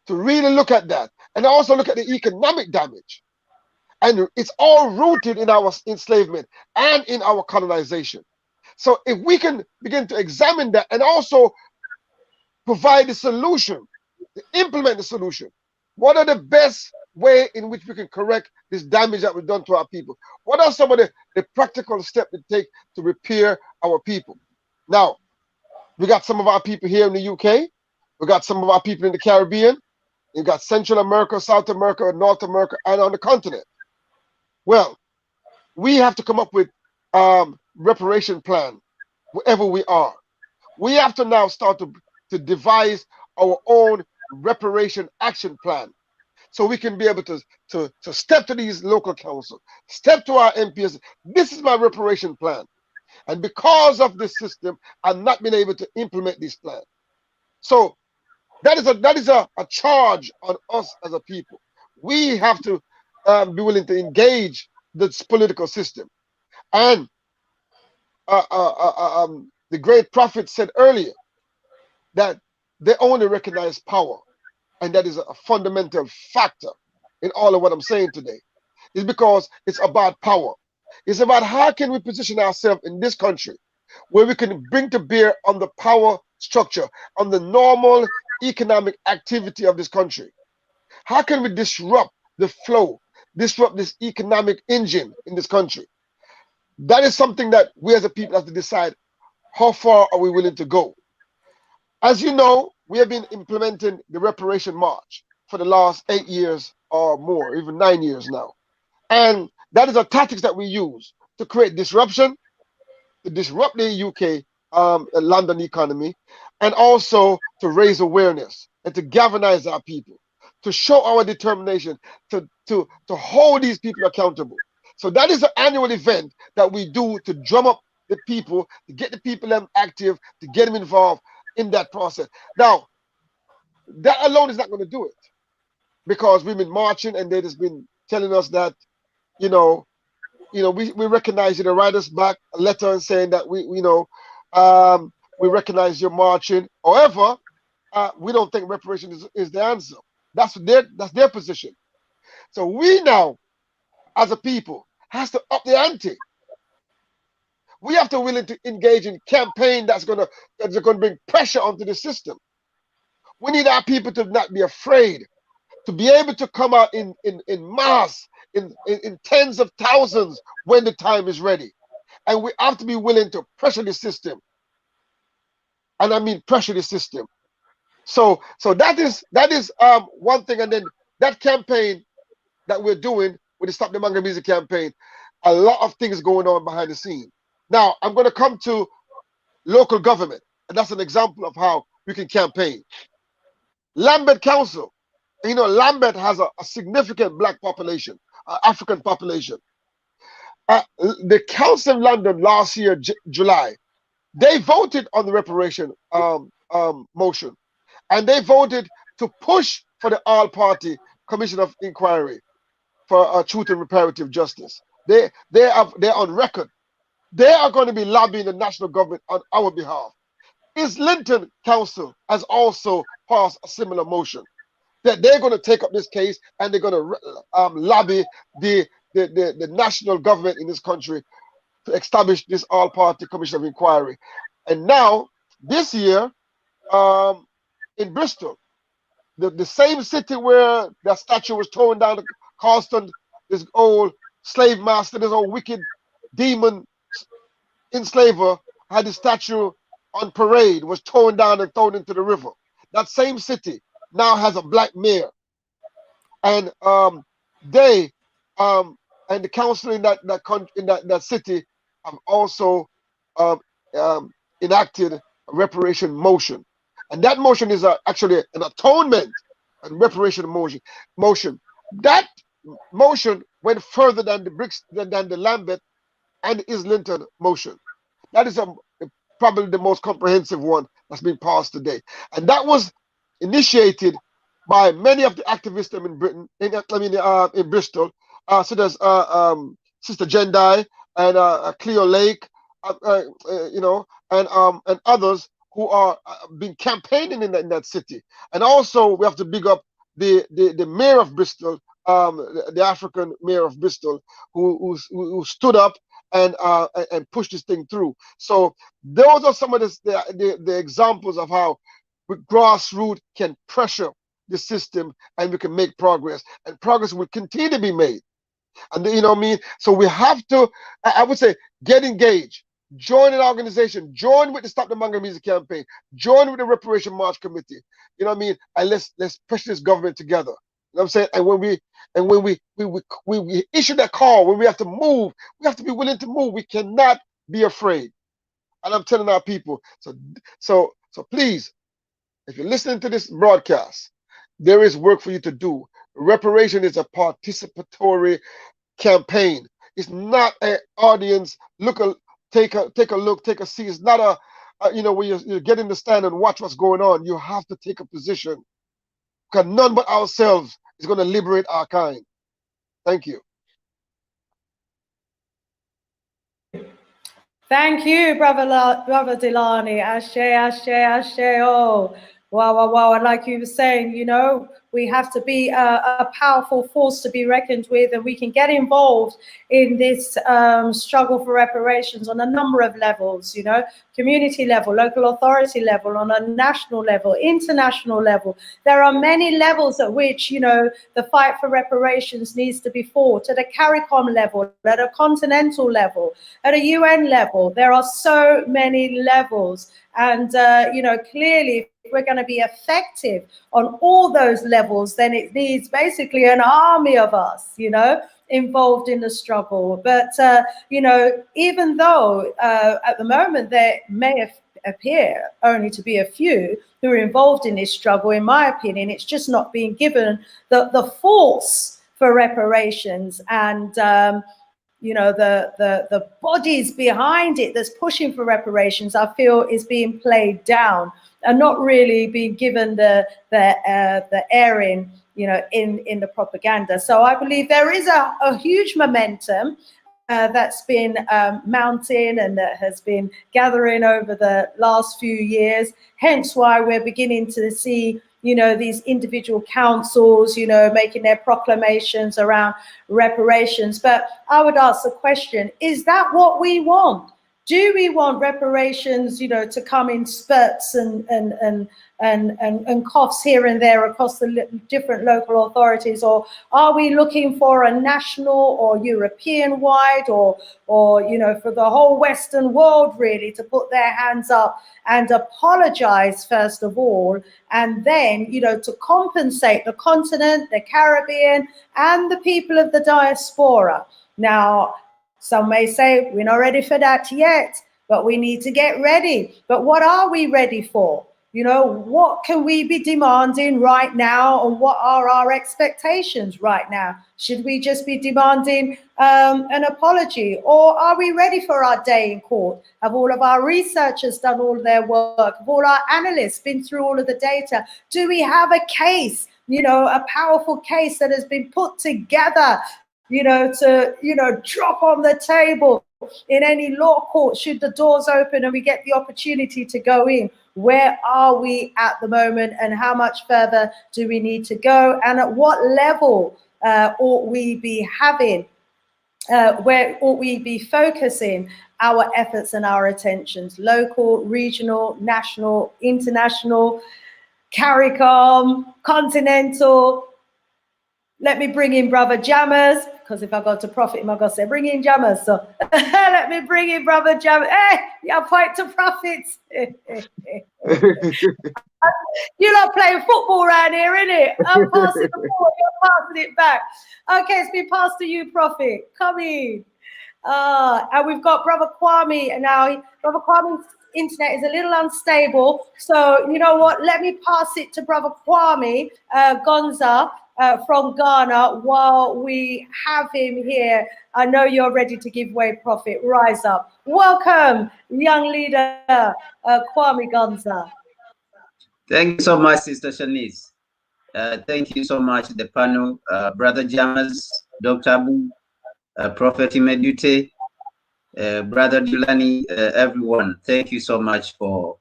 to really look at that and also look at the economic damage. And it's all rooted in our enslavement and in our colonization. So if we can begin to examine that and also provide the solution, to implement the solution, what are the best way in which we can correct this damage that we've done to our people? What are some of the practical steps to take to repair our people? Now, we got some of our people here in the UK. We got some of our people in the Caribbean. You got Central America, South America, North America, and on the continent. Well, we have to come up with reparation plan wherever we are. We have to now start to devise our own reparation action plan, so we can be able to step to these local councils, step to our MPs. This is my reparation plan. And because of this system, I've not been able to implement this plan. So that is a charge on us as a people. We have to be willing to engage this political system. And the great prophet said earlier that they only recognize power. And that is a fundamental factor in all of what I'm saying today. It's because it's about power. It's about how can we position ourselves in this country where we can bring to bear on the power structure, on the normal economic activity of this country. How can we disrupt the flow, disrupt this economic engine in this country? That is something that we as a people have to decide, how far are we willing to go? As you know, we have been implementing the reparation march for the last 8 years or more, even 9 years now. And that is a tactics that we use to create disruption, to disrupt the UK, London economy, and also to raise awareness and to galvanize our people, to show our determination, to hold these people accountable. So that is an annual event that we do to drum up the people, to get the people active, to get them involved in that process. Now, that alone is not going to do it, because we've been marching and they've just been telling us that, you know, you know, we recognize you to write us back a letter and saying that we recognize your marching. However, we don't think reparation is the answer. That's their position. So we now, as a people, has to up the ante. We have to willing to engage in campaign that's gonna bring pressure onto the system. We need our people to not be afraid, to be able to come out in mass, in tens of thousands when the time is ready. And we have to be willing to pressure the system. And I mean pressure the system. So that is one thing. And then that campaign that we're doing with the Stop the Manga Music campaign, a lot of things going on behind the scene. Now I'm going to come to local government, and that's an example of how we can campaign. Lambeth Council, you know, Lambeth has a significant black population, African population. The Council of London last year, July, they voted on the reparation motion, and they voted to push for the all-party commission of inquiry for truth and reparative justice. They're on record. They are going to be lobbying the national government on our behalf. Islington Council has also passed a similar motion that they're going to take up this case, and they're going to lobby the national government in this country to establish this all-party commission of inquiry. And now, this year, in Bristol, the same city where that statue was torn down, Causton, this old slave master, this old wicked demon enslaver, had the statue on parade, was torn down and thrown into the river. That same city now has a black mayor, and they and the council in that city have also enacted a reparation motion, and that motion is actually an atonement and reparation motion. That motion went further than the Lambeth and Islington motion. That is probably the most comprehensive one that's been passed today, and that was initiated by many of the activists in Britain, in Bristol, such as Sister Jendai and Cleo Lake, you know, and others who are been campaigning in that city. And also we have to big up the mayor of Bristol, the African mayor of Bristol, who stood up and pushed this thing through. So those are some of the examples of how grassroots can pressure the system, and we can make progress, and progress will continue to be made. And you know what I mean? So we have to, I would say, get engaged, join an organization, join with the Stop the Manga Music campaign, join with the Reparation March Committee. You know what I mean? And let's pressure this government together. You know what I'm saying? And when we issue that call, when we have to move, we have to be willing to move. We cannot be afraid. And I'm telling our people, so please, if you're listening to this broadcast, there is work for you to do. Reparation is a participatory campaign. It's not an audience. Take a look, take a seat. It's not a you know, where you get in the stand and watch what's going on. You have to take a position, because none but ourselves is going to liberate our kind. Thank you. Thank you, Brother Dulani. Ashe, ashe, ashe. Oh, wow. And like you were saying, you know, we have to be a powerful force to be reckoned with, and we can get involved in this struggle for reparations on a number of levels, you know, community level, local authority level, on a national level, international level. There are many levels at which, you know, the fight for reparations needs to be fought, at a CARICOM level, at a continental level, at a UN level. There are so many levels. And, you know, clearly, if we're going to be effective on all those levels, then it needs basically an army of us, you know, involved in the struggle. But, you know, even though at the moment there may appear only to be a few who are involved in this struggle, in my opinion, it's just not being given the force for reparations and, you know, the bodies behind it that's pushing for reparations, I feel, is being played down and not really being given the airing, you know, in the propaganda. So I believe there is a huge momentum, that's been mounting and that has been gathering over the last few years. Hence why we're beginning to see, you know, these individual councils, you know, making their proclamations around reparations. But I would ask the question, is that what we want? Do we want reparations, you know, to come in spurts and coughs here and there across the different local authorities, or are we looking for a national or European-wide, or you know, for the whole Western world really to put their hands up and apologize first of all, and then, you know, to compensate the continent, the Caribbean, and the people of the diaspora? Now, some may say we're not ready for that yet, but we need to get ready. But what are we ready for? You know, what can we be demanding right now, and what are our expectations right now? Should we just be demanding an apology, or are we ready for our day in court? Have all of our researchers done all their work? Have all our analysts been through all of the data? Do we have a case, you know, a powerful case that has been put together, you know, to, you know, drop on the table in any law court should the doors open and we get the opportunity to go in? Where are we at the moment, and how much further do we need to go? And at what level ought we be having, where ought we be focusing our efforts and our attentions? Local, regional, national, international, CARICOM, continental. Let me bring in Brother Jammers, because if I go to Prophet, I'm going to say, bring in Jammers. So let me bring in Brother Jammers. Hey, you point to Prophets. You're not playing football around here, innit? I'm passing the ball, you're passing it back. Okay, it's been passed to you, Prophet. Come in. And we've got Brother Kwame. And now, Brother Kwame's internet is a little unstable. So, you know what? Let me pass it to Brother Kwame Gonza from Ghana while we have him here. I know you're ready to give way, Prophet. Rise up. Welcome, young leader Kwame Gonza. Thank you so much, Sister Shanice. Thank you so much, the panel, Brother Jammers, Dr. Abu, Prophet Imedute, Brother Dulani, everyone. Thank you so much for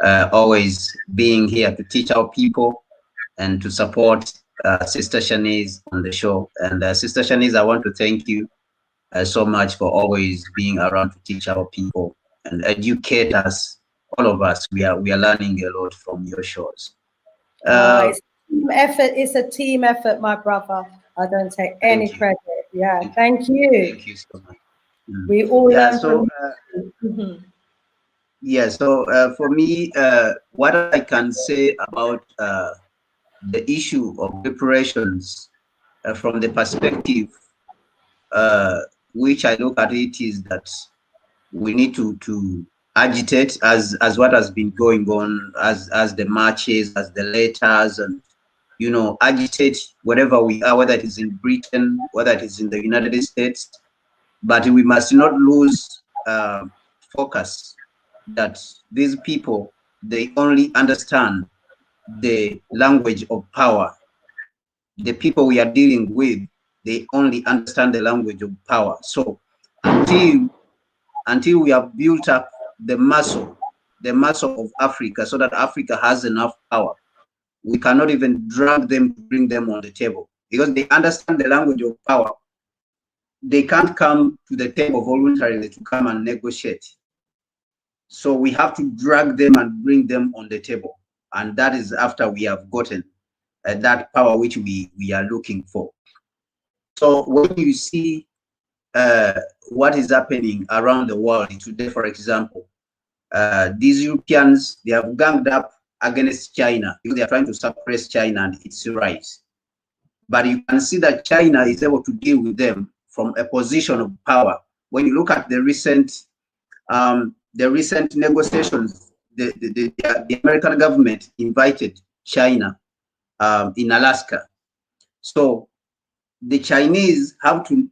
always being here to teach our people and to support Sister Shanice on the show. And Sister Shanice, I want to thank you so much for always being around to teach our people and educate us. All of us, we are learning a lot from your shows. It's a team effort. It's a team effort, my brother. I don't take any credit. Yeah, thank you. Thank you so much. We all learn from you. Yeah, so for me, what I can say about the issue of reparations from the perspective which I look at it is that we need to agitate as what has been going on, as the marches, as the letters, and you know, agitate wherever we are, whether it is in Britain, whether it is in the United States. But we must not lose focus that these people, they only understand the language of power. The people we are dealing with, they only understand the language of power. So until we have built up the muscle of Africa, so that Africa has enough power, we cannot even drag them to bring them on the table, because they understand the language of power. They can't come to the table voluntarily to come and negotiate. So we have to drag them and bring them on the table. And that is after we have gotten that power which we are looking for. So when you see what is happening around the world today, for example, these Europeans, they have ganged up against China because they are trying to suppress China and its rights. But you can see that China is able to deal with them from a position of power. When you look at the recent negotiations, the American government invited China in Alaska. So the Chinese have to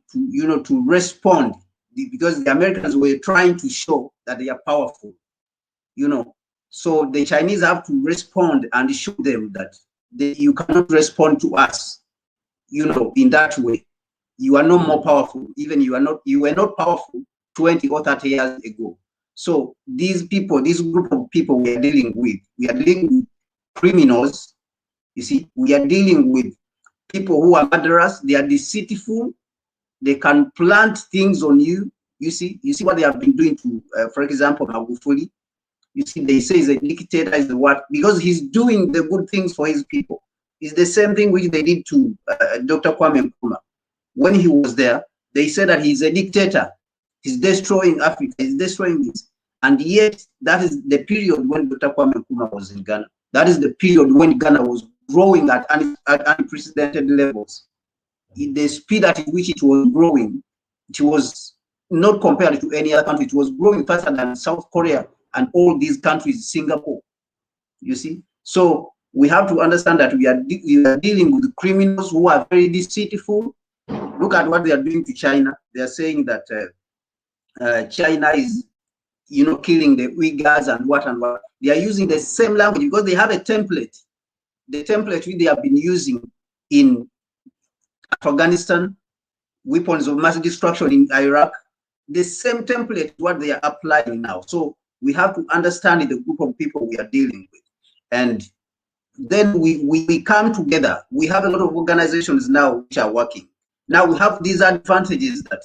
respond, because the Americans were trying to show that they are powerful, you know. So the Chinese have to respond and show them that you cannot respond to us, you know, in that way. you are no more powerful. Even you were not powerful 20 or 30 years ago. So these people, this group of people we are dealing with criminals. You see, we are dealing with people who are murderers. They are deceitful. They can plant things on you. You see what they have been doing to, for example, Magufuli. You see, they say he's a dictator, is the what? Because he's doing the good things for his people. It's the same thing which they did to Dr. Kwame Nkrumah. When he was there, they said that he's a dictator. He's destroying Africa. He's destroying this. And yet, that is the period when Dr. Kwame Nkrumah was in Ghana. That is the period when Ghana was growing at unprecedented levels. In the speed at which it was growing, it was not compared to any other country. It was growing faster than South Korea and all these countries, Singapore. You see? So we have to understand that we are dealing with criminals who are very deceitful. Look at what they are doing to China. They are saying that China is, killing the Uyghurs and what and what. They are using the same language because they have a template. The template which they have been using in Afghanistan, weapons of mass destruction in Iraq, the same template what they are applying now. So we have to understand the group of people we are dealing with. And then we come together. We have a lot of organizations now which are working. Now we have these advantages that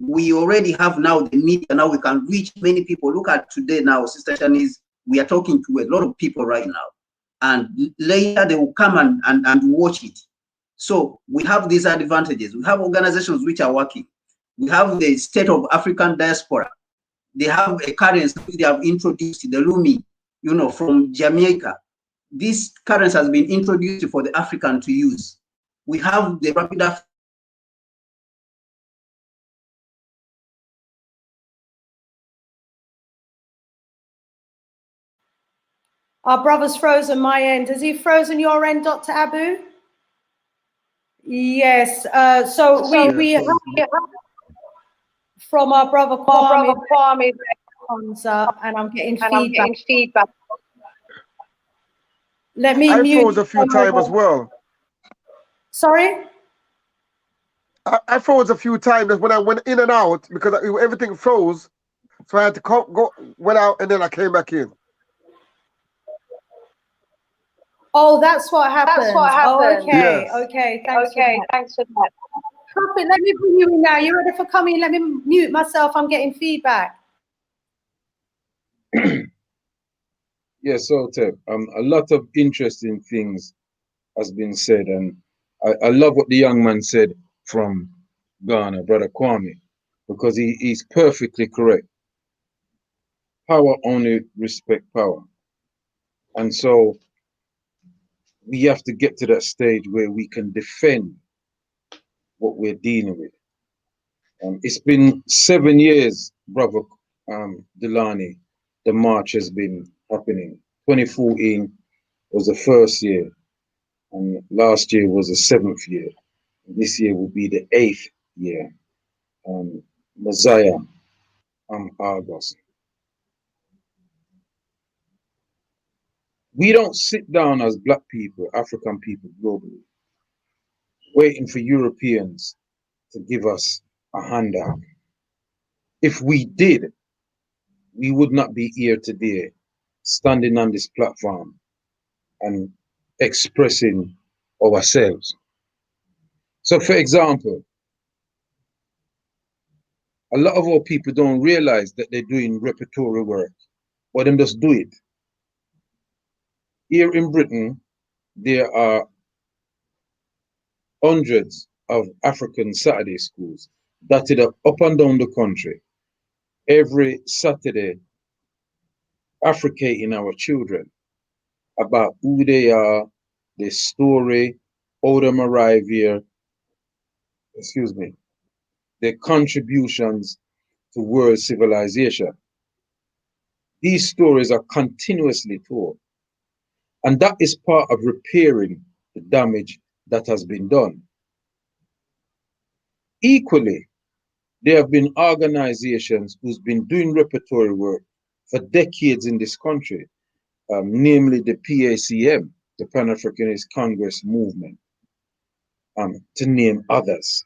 we already have now the media. Now we can reach many people. Look at today now, Sister Shanice, we are talking to a lot of people right now. And later they will come and watch it. So we have these advantages. We have organizations which are working. We have the state of African diaspora. They have a currency they have introduced, the Lumi, from Jamaica. This currency has been introduced for the African to use. We have the rapid. Our brother's frozen my end. Has he frozen your end, Dr. Abu? Yes. So we have from our brother Kwame comes up, and I'm getting feedback. Let me mute. I froze a few times as well. Sorry? I froze a few times when I went in and out because everything froze. So I had to went out and then I came back in. Oh, that's what happened. Oh, okay. Yes. Okay. Thanks for that. Prophet, let me bring you in now. You ready for coming? Let me mute myself. I'm getting feedback. Yes, so a lot of interesting things has been said, and I love what the young man said from Ghana, Brother Kwame, because he's perfectly correct. Power only respect power. And so we have to get to that stage where we can defend what we're dealing with. It's been 7 years, Brother Dulani, the march has been happening. 2014 was the first year, and last year was the 7th year. This year will be the 8th year. Messiah, August. We don't sit down as Black people, African people globally, waiting for Europeans to give us a handout. If we did, we would not be here today, standing on this platform and expressing ourselves. So, for example, a lot of our people don't realize that they're doing repertory work, but them just do it. Here in Britain, there are hundreds of African Saturday schools dotted up and down the country. Every Saturday, Africating our children about who they are, their story, how them arrive here, their contributions to world civilization. These stories are continuously told. And that is part of repairing the damage that has been done. Equally, there have been organizations who's been doing repertory work for decades in this country, namely the PACM, the Pan-Africanist Congress Movement, to name others.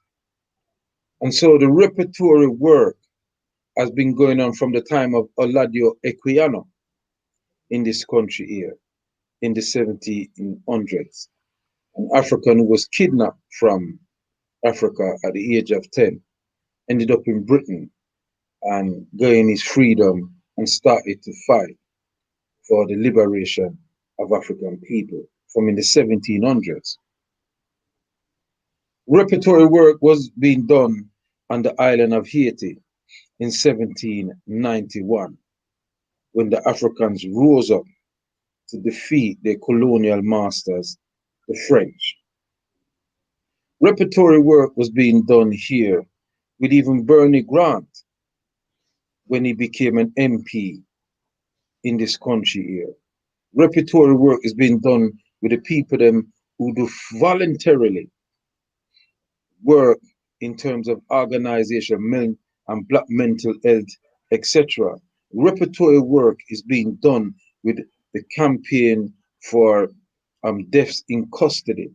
And so the repertory work has been going on from the time of Oladio Equiano in this country here in the 1700s. An African who was kidnapped from Africa at the age of 10, ended up in Britain and gained his freedom and started to fight for the liberation of African people from in the 1700s. Repertory work was being done on the island of Haiti in 1791 when the Africans rose up to defeat their colonial masters, the French. Repertory work was being done here with even Bernie Grant when he became an MP in this country here. Repertory work is being done with the people them who do voluntarily work in terms of organization, men and black mental health, etc. Repertory work is being done with the campaign for deaths in custody.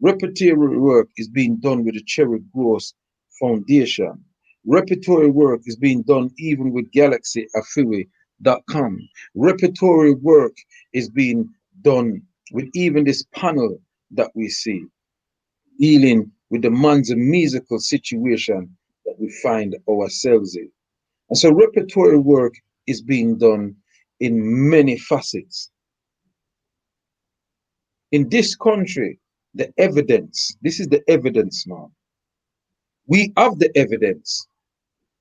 Repertory work is being done with the Cherry Gross Foundation. Repertory work is being done even with GalaxyAfiwi.com. Repertory work is being done with even this panel that we see, dealing with the Manza musical situation that we find ourselves in. And so repertory work is being done in many facets. In this country, the evidence, this is the evidence now. We have the evidence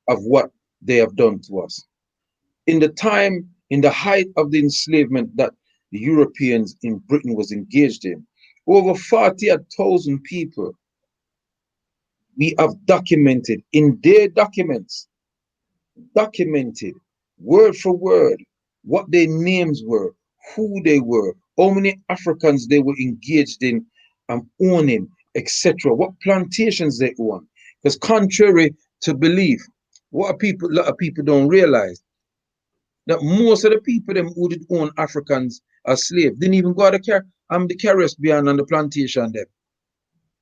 of what they have done to us. In the time, in the height of the enslavement that the Europeans in Britain was engaged in, over 40,000 people we have documented in their documents, documented word for word what their names were, who they were, how many Africans they were engaged in owning, etc. What plantations they own. Because contrary to belief, a lot of people don't realize that most of the people them who did own Africans as slaves didn't even go to the Caribbean and the plantation them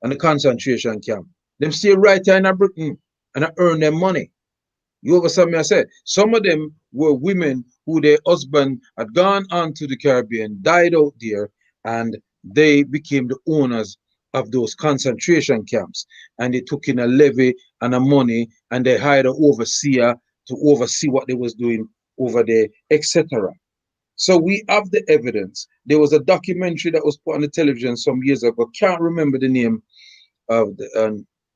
and the concentration camp. Them stay right here in Britain and earn their money. You understand me? I said some of them were women who their husband had gone on to the Caribbean, died out there, and they became the owners of those concentration camps. And they took in a levy and a money, and they hired an overseer to oversee what they was doing over there, etc. So we have the evidence. There was a documentary that was put on the television some years ago. Can't remember the name of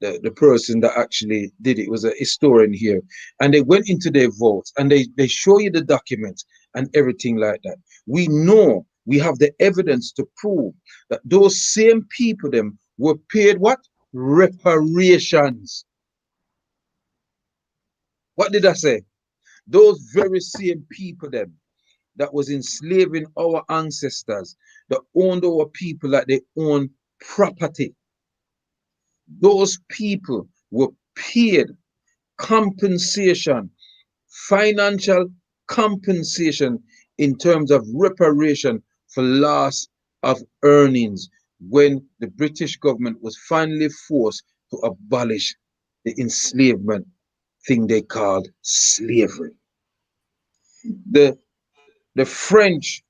the person that actually did it. It was a historian here, and they went into their vaults and they show you the documents and everything like that. We know, we have the evidence to prove that those same people them were paid what? Reparations. What did I say? Those very same people them that was enslaving our ancestors, that owned our people like they own property. Those people were paid compensation, financial compensation in terms of reparation for loss of earnings when the British government was finally forced to abolish the enslavement thing they called slavery. The French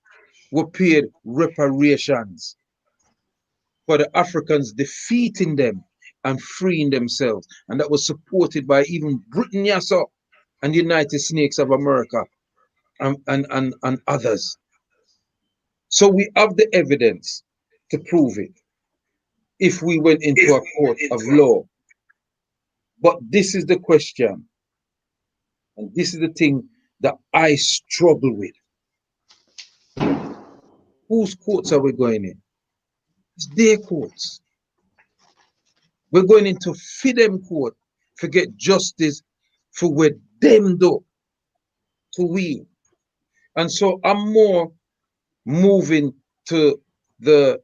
were paid reparations for the Africans defeating them and freeing themselves. And that was supported by even Britain Yasso and the United States of America and others. So we have the evidence to prove it if we went into a court of law. But this is the question, and this is the thing that I struggle with. Whose courts are we going in? It's their courts. We're going into freedom court, forget justice for what them do to we. And so I'm more moving to the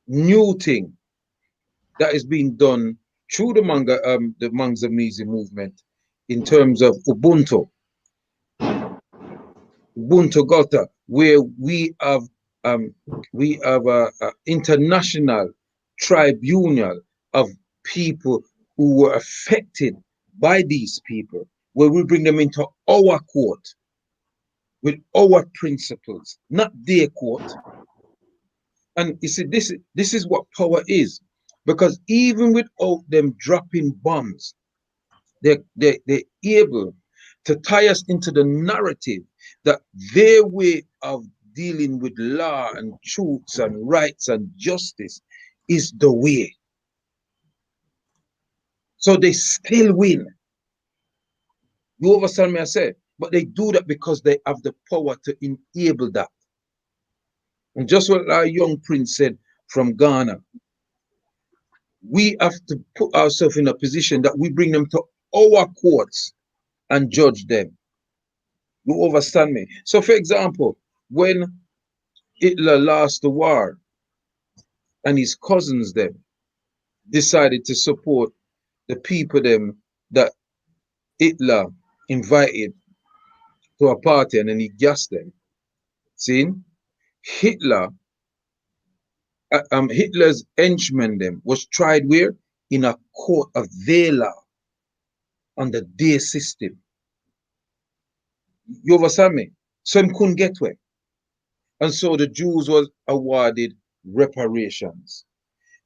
new thing that is being done through the Manza movement in terms of Ubuntu Gota, where we have we have a international tribunal of people who were affected by these people, where we bring them into our court with our principles, not their court. And you see, this is what power is, because even without them dropping bombs, they're able to tie us into the narrative that their way of dealing with law and truths and rights and justice is the way. So they still win. You understand me, I say? But they do that because they have the power to enable that. And just what our young prince said from Ghana, we have to put ourselves in a position that we bring them to our courts and judge them. You understand me? So, for example, when Hitler lost the war and his cousins them decided to support the people them that Hitler invited to a party and then he gassed them. See? Hitler's henchmen them was tried where? In a court of their law, under their system. You understand me? So he couldn't get away. And so the Jews was awarded reparations.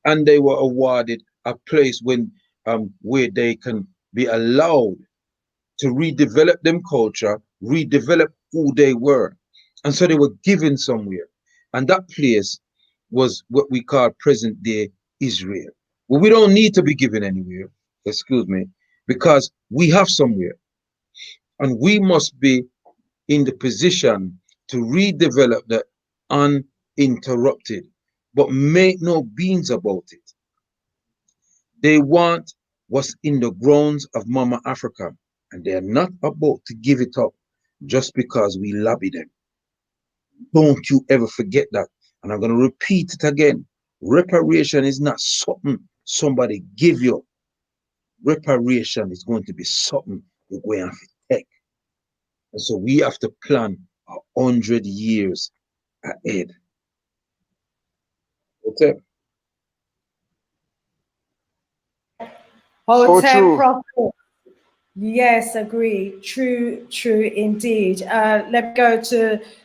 And they were awarded a place when where they can be allowed to redevelop them culture, redevelop who they were. And so they were given somewhere. And that place was what we call present day Israel. Well, we don't need to be given anywhere, excuse me, because we have somewhere. And we must be in the position to redevelop that uninterrupted, but make no beans about it. They want what's in the grounds of Mama Africa, and they're not about to give it up just because we lobby them. Don't you ever forget that. And I'm going to repeat it again. Reparation is not something somebody give you. Reparation is going to be something you're going to have to take. And so we have to plan 100 years ahead. What's up? So true. Prophet. Yes, agree. True, true indeed. Let's go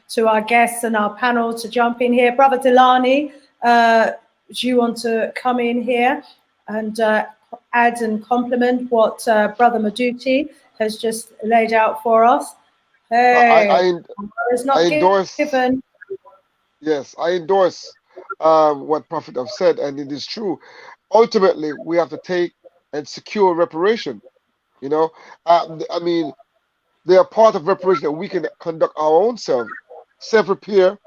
to our guests and our panel to jump in here. Brothe Dulani, do you want to come in here and add and complement what Brother Maduti has just laid out for us? Hey, I endorse. Given. Yes, I endorse what Prophet have said, and it is true. Ultimately, we have to take and secure reparation. You know, I mean, they are part of reparation that we can conduct our own self-repair.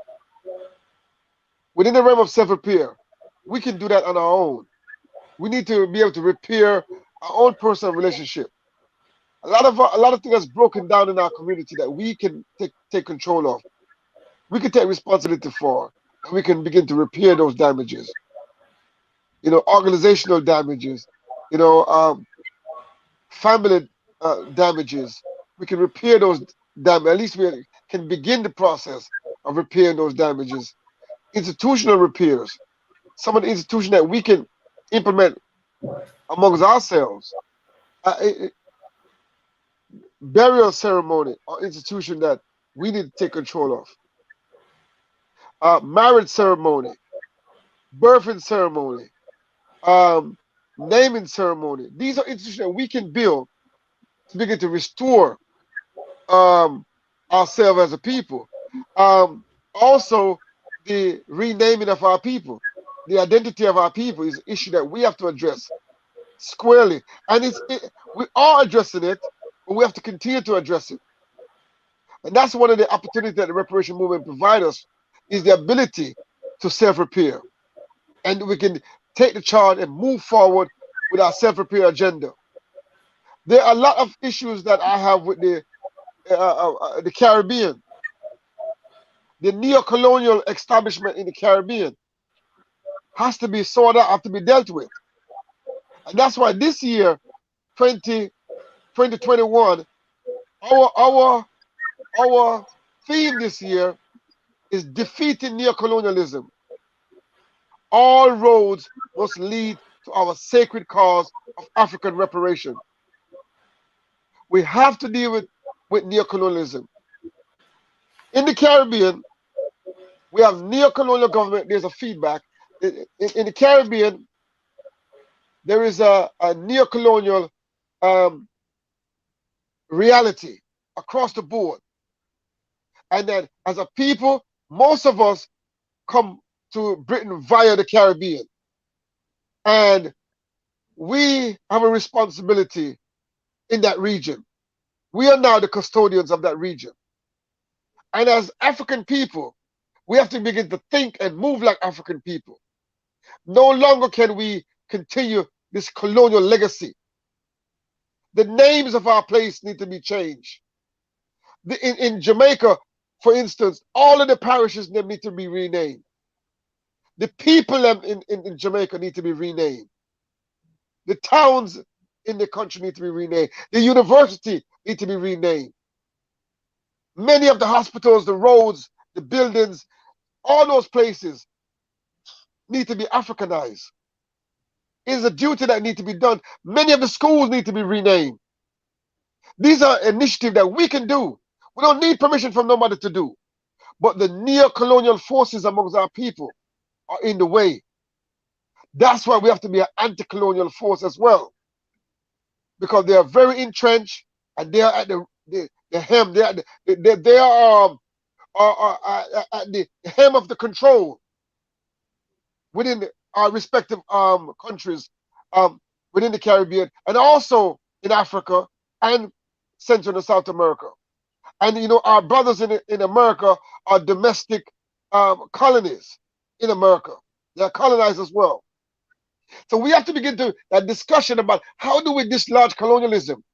Within the realm of self-repair, we can do that on our own. We need to be able to repair our own personal relationship. A lot of things that's broken down in our community that we can take control of. We can take responsibility for, and we can begin to repair those damages. You know, organizational damages. You know, family damages. We can repair those damages. At least we can begin the process of repairing those damages. Institutional repairs. Some of the institutions that we can implement amongst ourselves. Burial ceremony or institution that we need to take control of. Marriage ceremony, birthing ceremony, naming ceremony. These are institutions that we can build to begin to restore ourselves as a people. Also, the renaming of our people, the identity of our people is an issue that we have to address squarely. And we are addressing it, but we have to continue to address it. And that's one of the opportunities that the reparation movement provides us, is the ability to self-repair. And we can take the charge and move forward with our self-repair agenda. There are a lot of issues that I have with the Caribbean. The neo-colonial establishment in the Caribbean has to be sorted out, have to be dealt with. And that's why this year, 2021, our theme this year is defeating neo-colonialism. All roads must lead to our sacred cause of African reparation. We have to deal with neo-colonialism. In the Caribbean, we have neo-colonial government. There's a feedback. In the Caribbean, there is a neo-colonial reality across the board. And then as a people, most of us come to Britain via the Caribbean. And we have a responsibility in that region. We are now the custodians of that region. And as African people, we have to begin to think and move like African people. No longer can we continue this colonial legacy. The names of our place need to be changed. In Jamaica, for instance, all of the parishes need to be renamed. The people in Jamaica need to be renamed. The towns in the country need to be renamed. The university need to be renamed. Many of the hospitals, the roads, the buildings, all those places need to be Africanized. It is a duty that needs to be done. Many of the schools need to be renamed. These are initiatives that we can do. We don't need permission from nobody to do. But the neo-colonial forces amongst our people are in the way. That's why we have to be an anti-colonial force as well. Because they are very entrenched and they are at the hem. They are at the hem of the control within our respective countries within the Caribbean and also in Africa and Central and South America. And you know, our brothers in America are domestic colonies in America. They are colonized as well. So we have to begin to a discussion about how do we dislodge colonialism?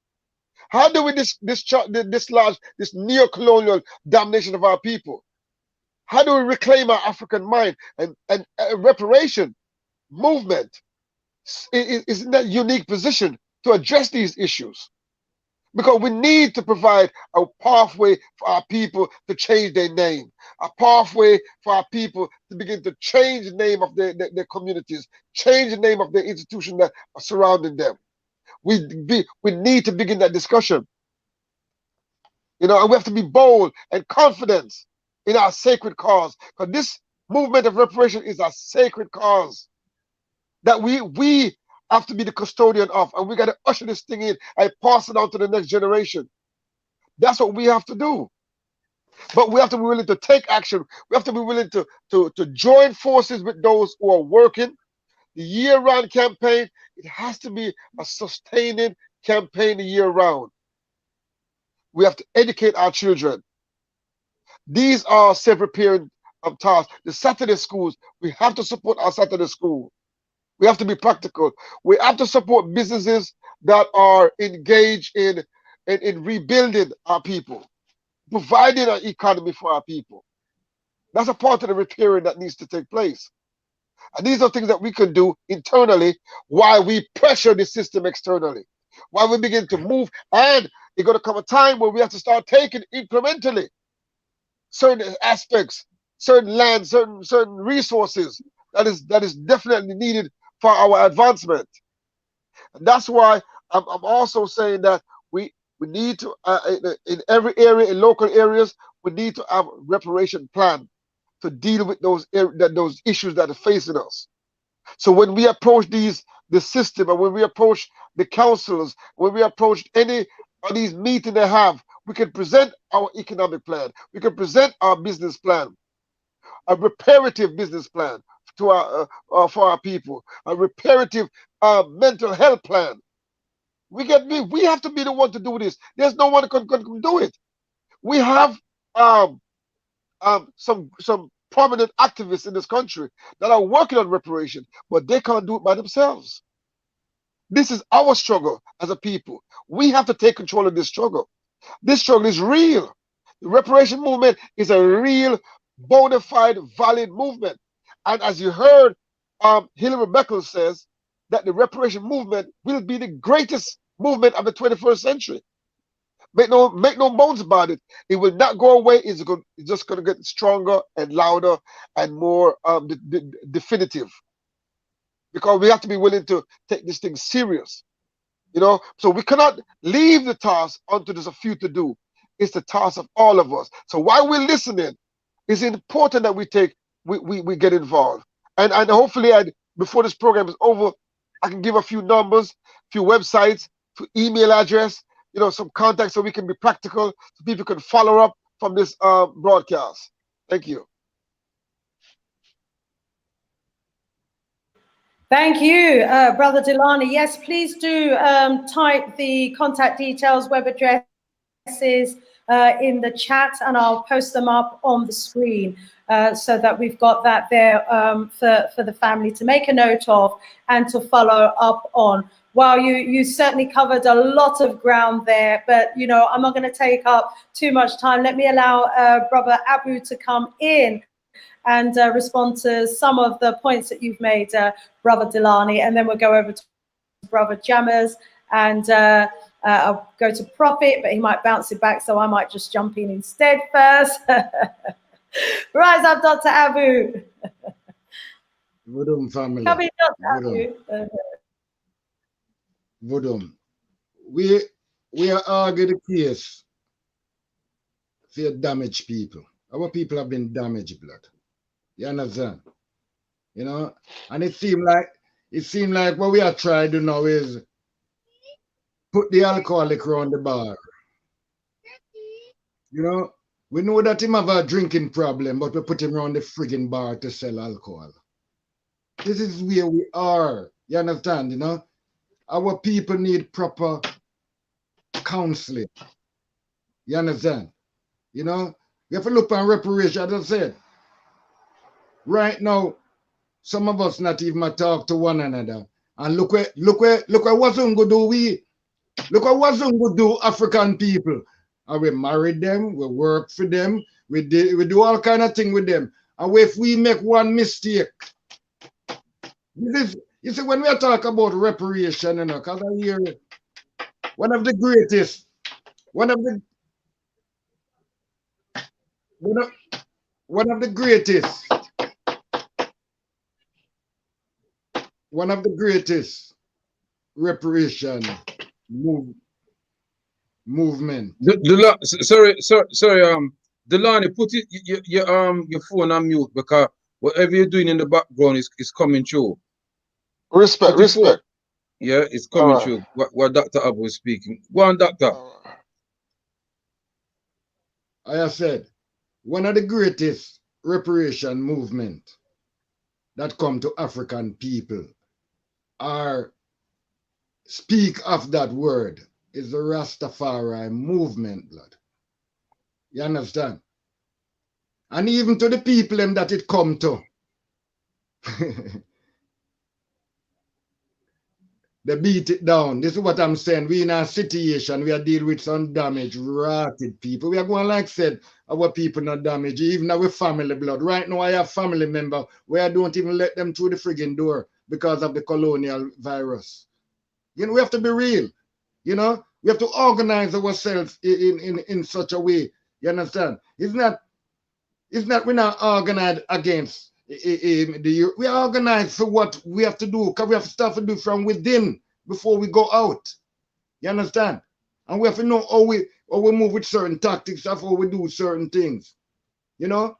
How do we dislodge this neo-colonial domination of our people? How do we reclaim our African mind? And reparation movement is in that unique position to address these issues. Because we need to provide a pathway for our people to change their name, a pathway for our people to begin to change the name of their communities, change the name of the institutions that are surrounding them. We need to begin that discussion. You know, and we have to be bold and confident in our sacred cause. Because this movement of reparation is a sacred cause that we have to be the custodian of, and we got to usher this thing in and pass it on to the next generation. That's what we have to do. But we have to be willing to take action. We have to be willing to join forces with those who are working. The year-round campaign, it has to be a sustaining campaign year-round. We have to educate our children. These are self-preparing tasks. The Saturday schools, we have to support our Saturday school. We have to be practical. We have to support businesses that are engaged in rebuilding our people, providing an economy for our people. That's a part of the repairing that needs to take place. And these are things that we can do internally while we pressure the system externally, while we begin to move. And it's going to come a time where we have to start taking incrementally certain aspects, certain land, certain resources that is definitely needed for our advancement. And that's why I'm also saying that we need to, in every area, in local areas, we need to have a reparation plan to deal with those issues that are facing us. So when we approach the system, and when we approach the councils, when we approach any of these meetings they have, we can present our economic plan, we can present our business plan, a reparative business plan to for our people, a reparative mental health plan. We have to be the one to do this. There's no one who can do it. We have some prominent activists in this country that are working on reparation, but they can't do it by themselves. This is our struggle as a people. We have to take control of this struggle. This struggle is real. The reparation movement is a real, bona fide, valid movement. And as you heard, Hilary Beckles says that the reparation movement will be the greatest movement of the 21st century. Make no bones about it. It will not go away. It's just going to get stronger and louder and more definitive. Because we have to be willing to take this thing serious. You know, so we cannot leave the task until there's a few to do. It's the task of all of us. So while we're listening, it's important that we get involved. And hopefully, before this program is over, I can give a few numbers, few websites, few email address, you know, some contacts, so we can be practical, so people can follow up from this broadcast. Thank you. Thank you, Brother Dulani. Yes, please do type the contact details, web addresses in the chat, and I'll post them up on the screen so that we've got that there for the family to make a note of and to follow up on. Well, you certainly covered a lot of ground there, but, you know, I'm not going to take up too much time. Let me allow Brother Abu to come in and respond to some of the points that you've made, Brother Dulani, and then we'll go over to Brother Jammers, and I'll go to Prophet, but he might bounce it back, so I might just jump in instead first. Rise up, Dr. Abu. Vodum family. Come in, Dr. Abu. Vodum. We are arguing the case for damaged people. Our people have been damaged, blood. You understand? You know, and it seemed like what we are trying to do now is put the alcoholic around the bar. You know, we know that him have a drinking problem, but we put him around the frigging bar to sell alcohol. This is where we are. You understand? You know, our people need proper counseling. You understand? You know, we have to look on reparation, as I said. Right now, some of us not even talk to one another. And look what Wazungu do we. Look what Wazungu do African people. And we marry them, we work for them, we do all kind of thing with them. And if we make one mistake, this is, you see, when we talk about reparation, you know, because I hear one of the greatest reparation movement. Sorry, Dulani, put your phone on mute, because whatever you're doing in the background is coming through. Respect. Yeah, it's coming through. What Dr. Abu is speaking. Go on, Doctor. I have said, one of the greatest reparation movement that come to African people or speak of that word is the Rastafari movement, blood. You understand? And even to the people that it come to, they beat it down. This is what I'm saying. We in a situation, we are dealing with some damaged, rotted people. We are going, like I said, our people not damaged, even our family blood. Right now, I have family member where I don't even let them through the frigging door because of the colonial virus. You know, we have to be real. You know, we have to organize ourselves in such a way. You understand? It's not we're not organized against we are organized for what we have to do, because we have stuff to do from within before we go out. You understand? And we have to know how we move with certain tactics, how we do certain things. You know?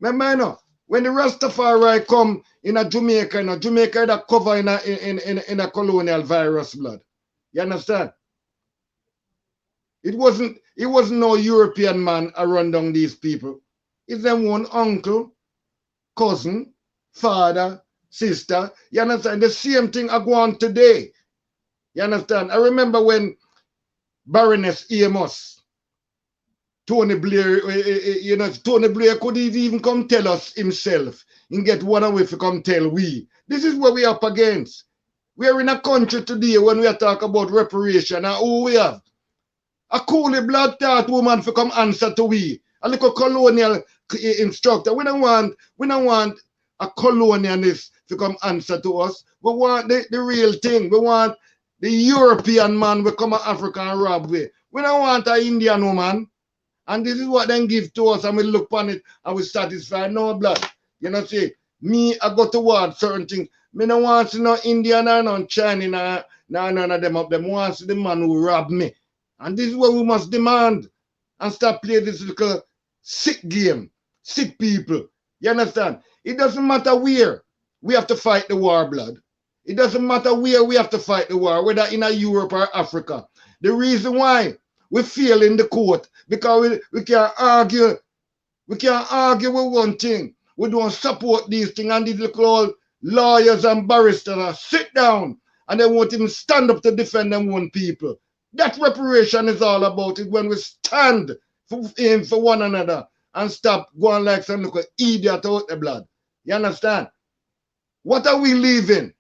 Remember, you know, when the Rastafari come in a Jamaica, that cover in a colonial virus blood. You understand? It wasn't no European man around down these people. It's them one uncle, cousin, father, sister. You understand? The same thing I go on today. You understand? I remember when Baroness Amos, Tony Blair, you know, Tony Blair could even come tell us himself and get one away to come tell we. This is what we up against. We are in a country today when we are talking about reparation, and who we have? A coolie blood thought woman to come answer to we. A little colonial instructor. We don't want a colonialist to come answer to us. We want the real thing. We want the European man we come to Africa and rob with. We don't want an Indian woman. And this is what they give to us, and we look on it and we satisfy no blood. You know, see, me, I go toward certain things. Me don't want to see no Indian or no Chinese, none of them up. Them want to see the man who robbed me. And this is what we must demand. And stop playing this little sick game. Sick people. You understand? It doesn't matter where we have to fight the war, blood. It doesn't matter where we have to fight the war, whether in Europe or Africa. The reason why we fail in the court, because we can't argue. We can't argue with one thing. We don't support these things, and these little lawyers and barristers sit down and they won't even stand up to defend them own people. That reparation is all about it, when we stand for one another and stop going like some little idiot out the blood. You understand? What are we leaving?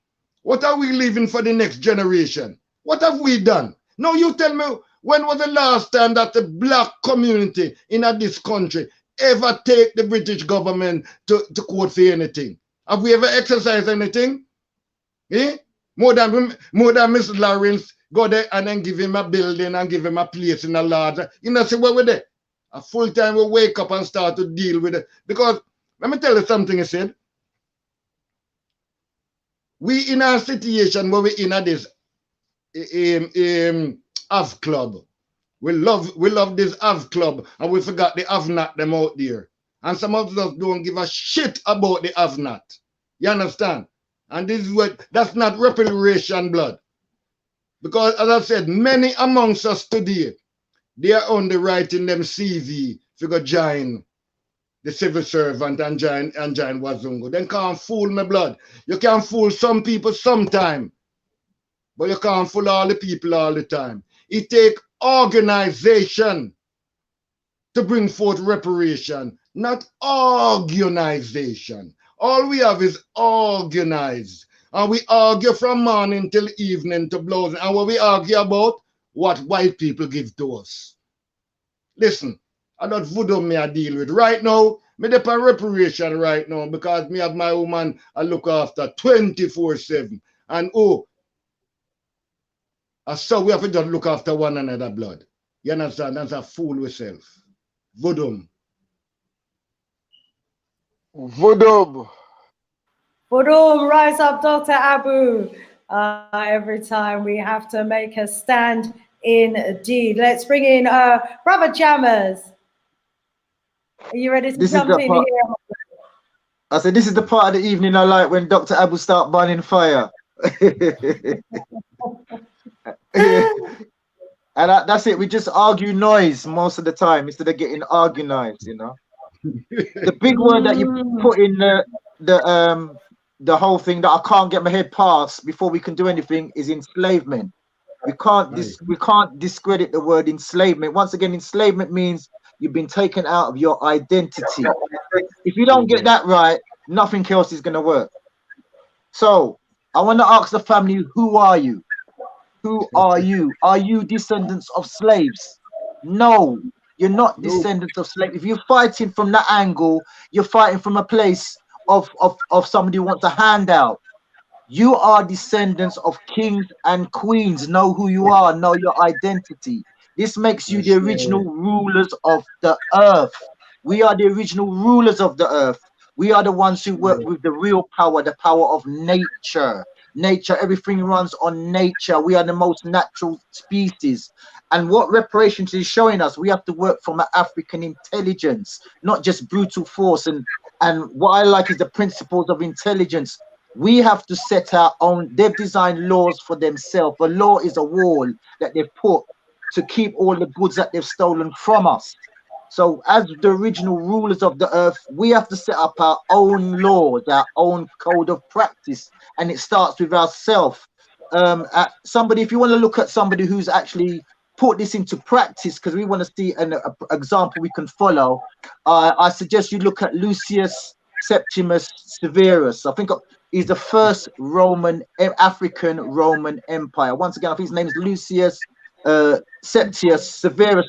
What are we leaving for the next generation? What have we done? Now you tell me, when was the last time that the black community in this country ever take the British government to court for anything? Have we ever exercised anything? Eh? More than Mr. Lawrence go there and then give him a building and give him a place in a lodge. You know, see where we're there. A full time we wake up and start to deal with it. Because let me tell you something he said. We in a situation where we in a this Av club. We love this Av club, and we forgot the Av-not them out there. And some of us don't give a shit about the Av-not. You understand? And this is what, that's not reparation, blood. Because as I said, many amongst us today, they are only writing them CV to go join the civil servant and join Wazungu. They can't fool me, blood. You can fool some people sometime, but you can't fool all the people all the time. It takes organization to bring forth reparation, not organization. All we have is organized. And we argue from morning till evening to blows. And what we argue about, what white people give to us. Listen, I don't voodoo me I deal with. Right now, me dey on reparation right now because me have my woman I look after 24/7. And so we have to just look after one another, blood. You understand? That's a fool yourself. Voodoo. Voodoo. Voodoo, rise up, Dr. Abu. Every time we have to make a stand indeed. Let's bring in Brother Jammers. Are you ready to jump in here? I said, this is the part of the evening I like when Dr. Abu start burning fire. And that's it. We just argue noise most of the time instead of getting organized, you know. The big word that you put in the whole thing that I can't get my head past before we can do anything is enslavement. We can't discredit the word enslavement. Once again, enslavement means you've been taken out of your identity. If you don't get that right, nothing else is going to work. So I want to ask the family, who are you? Who are you? Are you descendants of slaves? No, you're not descendants of slaves. If you're fighting from that angle, you're fighting from a place of somebody who wants a handout. You are descendants of kings and queens. Know who you are, know your identity. This makes you the original rulers of the earth. We are the original rulers of the earth. We are the ones who work with the real power, the power of nature. Nature, everything runs on nature. We are the most natural species. And what reparations is showing us, we have to work from an African intelligence, not just brutal force. And what I like is the principles of intelligence. We have to set our own, they've designed laws for themselves. A law is a wall that they've put to keep all the goods that they've stolen from us. So as the original rulers of the earth, we have to set up our own laws, our own code of practice. And it starts with ourselves. Somebody, if you want to look at somebody who's actually put this into practice, because we want to see an example we can follow, I suggest you look at Lucius Septimus Severus. I think he's the first African Roman Empire. Once again, I think his name is Lucius Septimus Severus.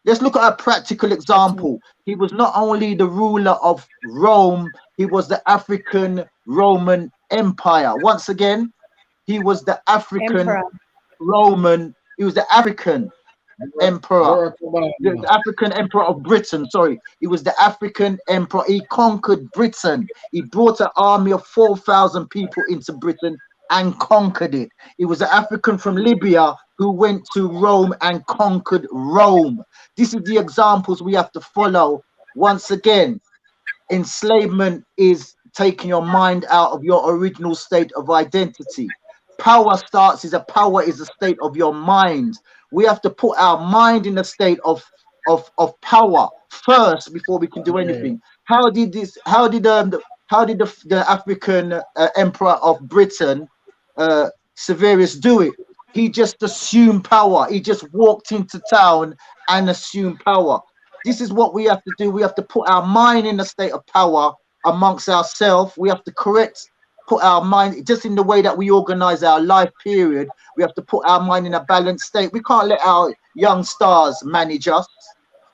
Let's look at a practical example. He was not only the ruler of Rome, he was the African Roman Empire. Once again, he was the African Roman, he was the African. emperor. The African emperor of Britain, sorry. He was the African emperor. He conquered Britain. He brought an army of 4,000 people into Britain and conquered it. He was an African from Libya who went to Rome and conquered Rome. This is the examples we have to follow. Once again, enslavement is taking your mind out of your original state of identity. Power is a state of your mind. We have to put our mind in a state of power first before we can do anything. How did the African emperor of Britain, Severus, do it? He just assumed power. He just walked into town and assumed power. This is what we have to do. We have to put our mind in a state of power amongst ourselves. We have to put our mind, just in the way that we organize our life period, we have to put our mind in a balanced state. We can't let our young stars manage us.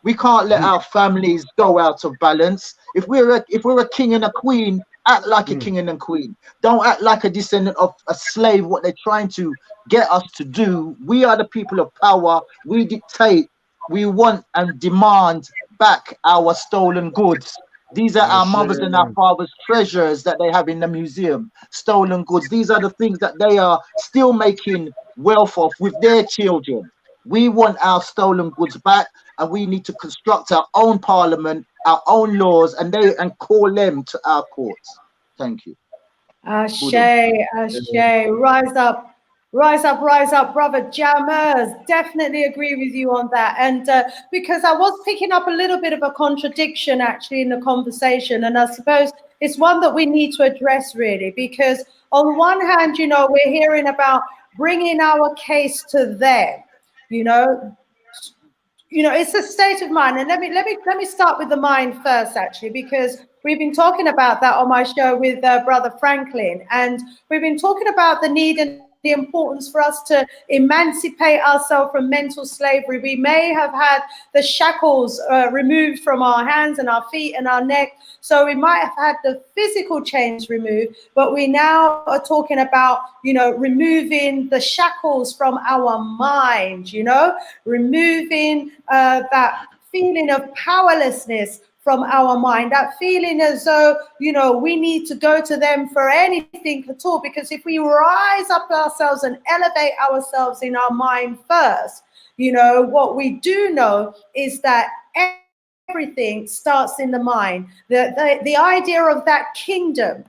We can't let our families go out of balance. If we're a king and a queen, act like a king and a queen. Don't act like a descendant of a slave, what they're trying to get us to do. We are the people of power. We dictate. We want and demand back our stolen goods. These are our mothers and our fathers' treasures that they have in the museum. Stolen goods. These are the things that they are still making wealth of with their children. We want our stolen goods back, and we need to construct our own parliament, our own laws, and call them to our courts. Thank you. Ashe, Ashe. Rise up. Rise up, rise up, brother Jammers. Definitely agree with you on that. And because I was picking up a little bit of a contradiction actually in the conversation, and I suppose it's one that we need to address really, because on one hand, you know, we're hearing about bringing our case to them, you know, it's a state of mind. And let me start with the mind first, actually, because we've been talking about that on my show with Brother Franklin, and we've been talking about the need and the importance for us to emancipate ourselves from mental slavery. We may have had the shackles removed from our hands and our feet and our neck, so we might have had the physical chains removed, but we now are talking about, you know, removing the shackles from our mind, you know, removing that feeling of powerlessness from our mind, that feeling as though, you know, we need to go to them for anything at all. Because if we rise up ourselves and elevate ourselves in our mind first, you know, what we do know is that everything starts in the mind. The idea of that kingdom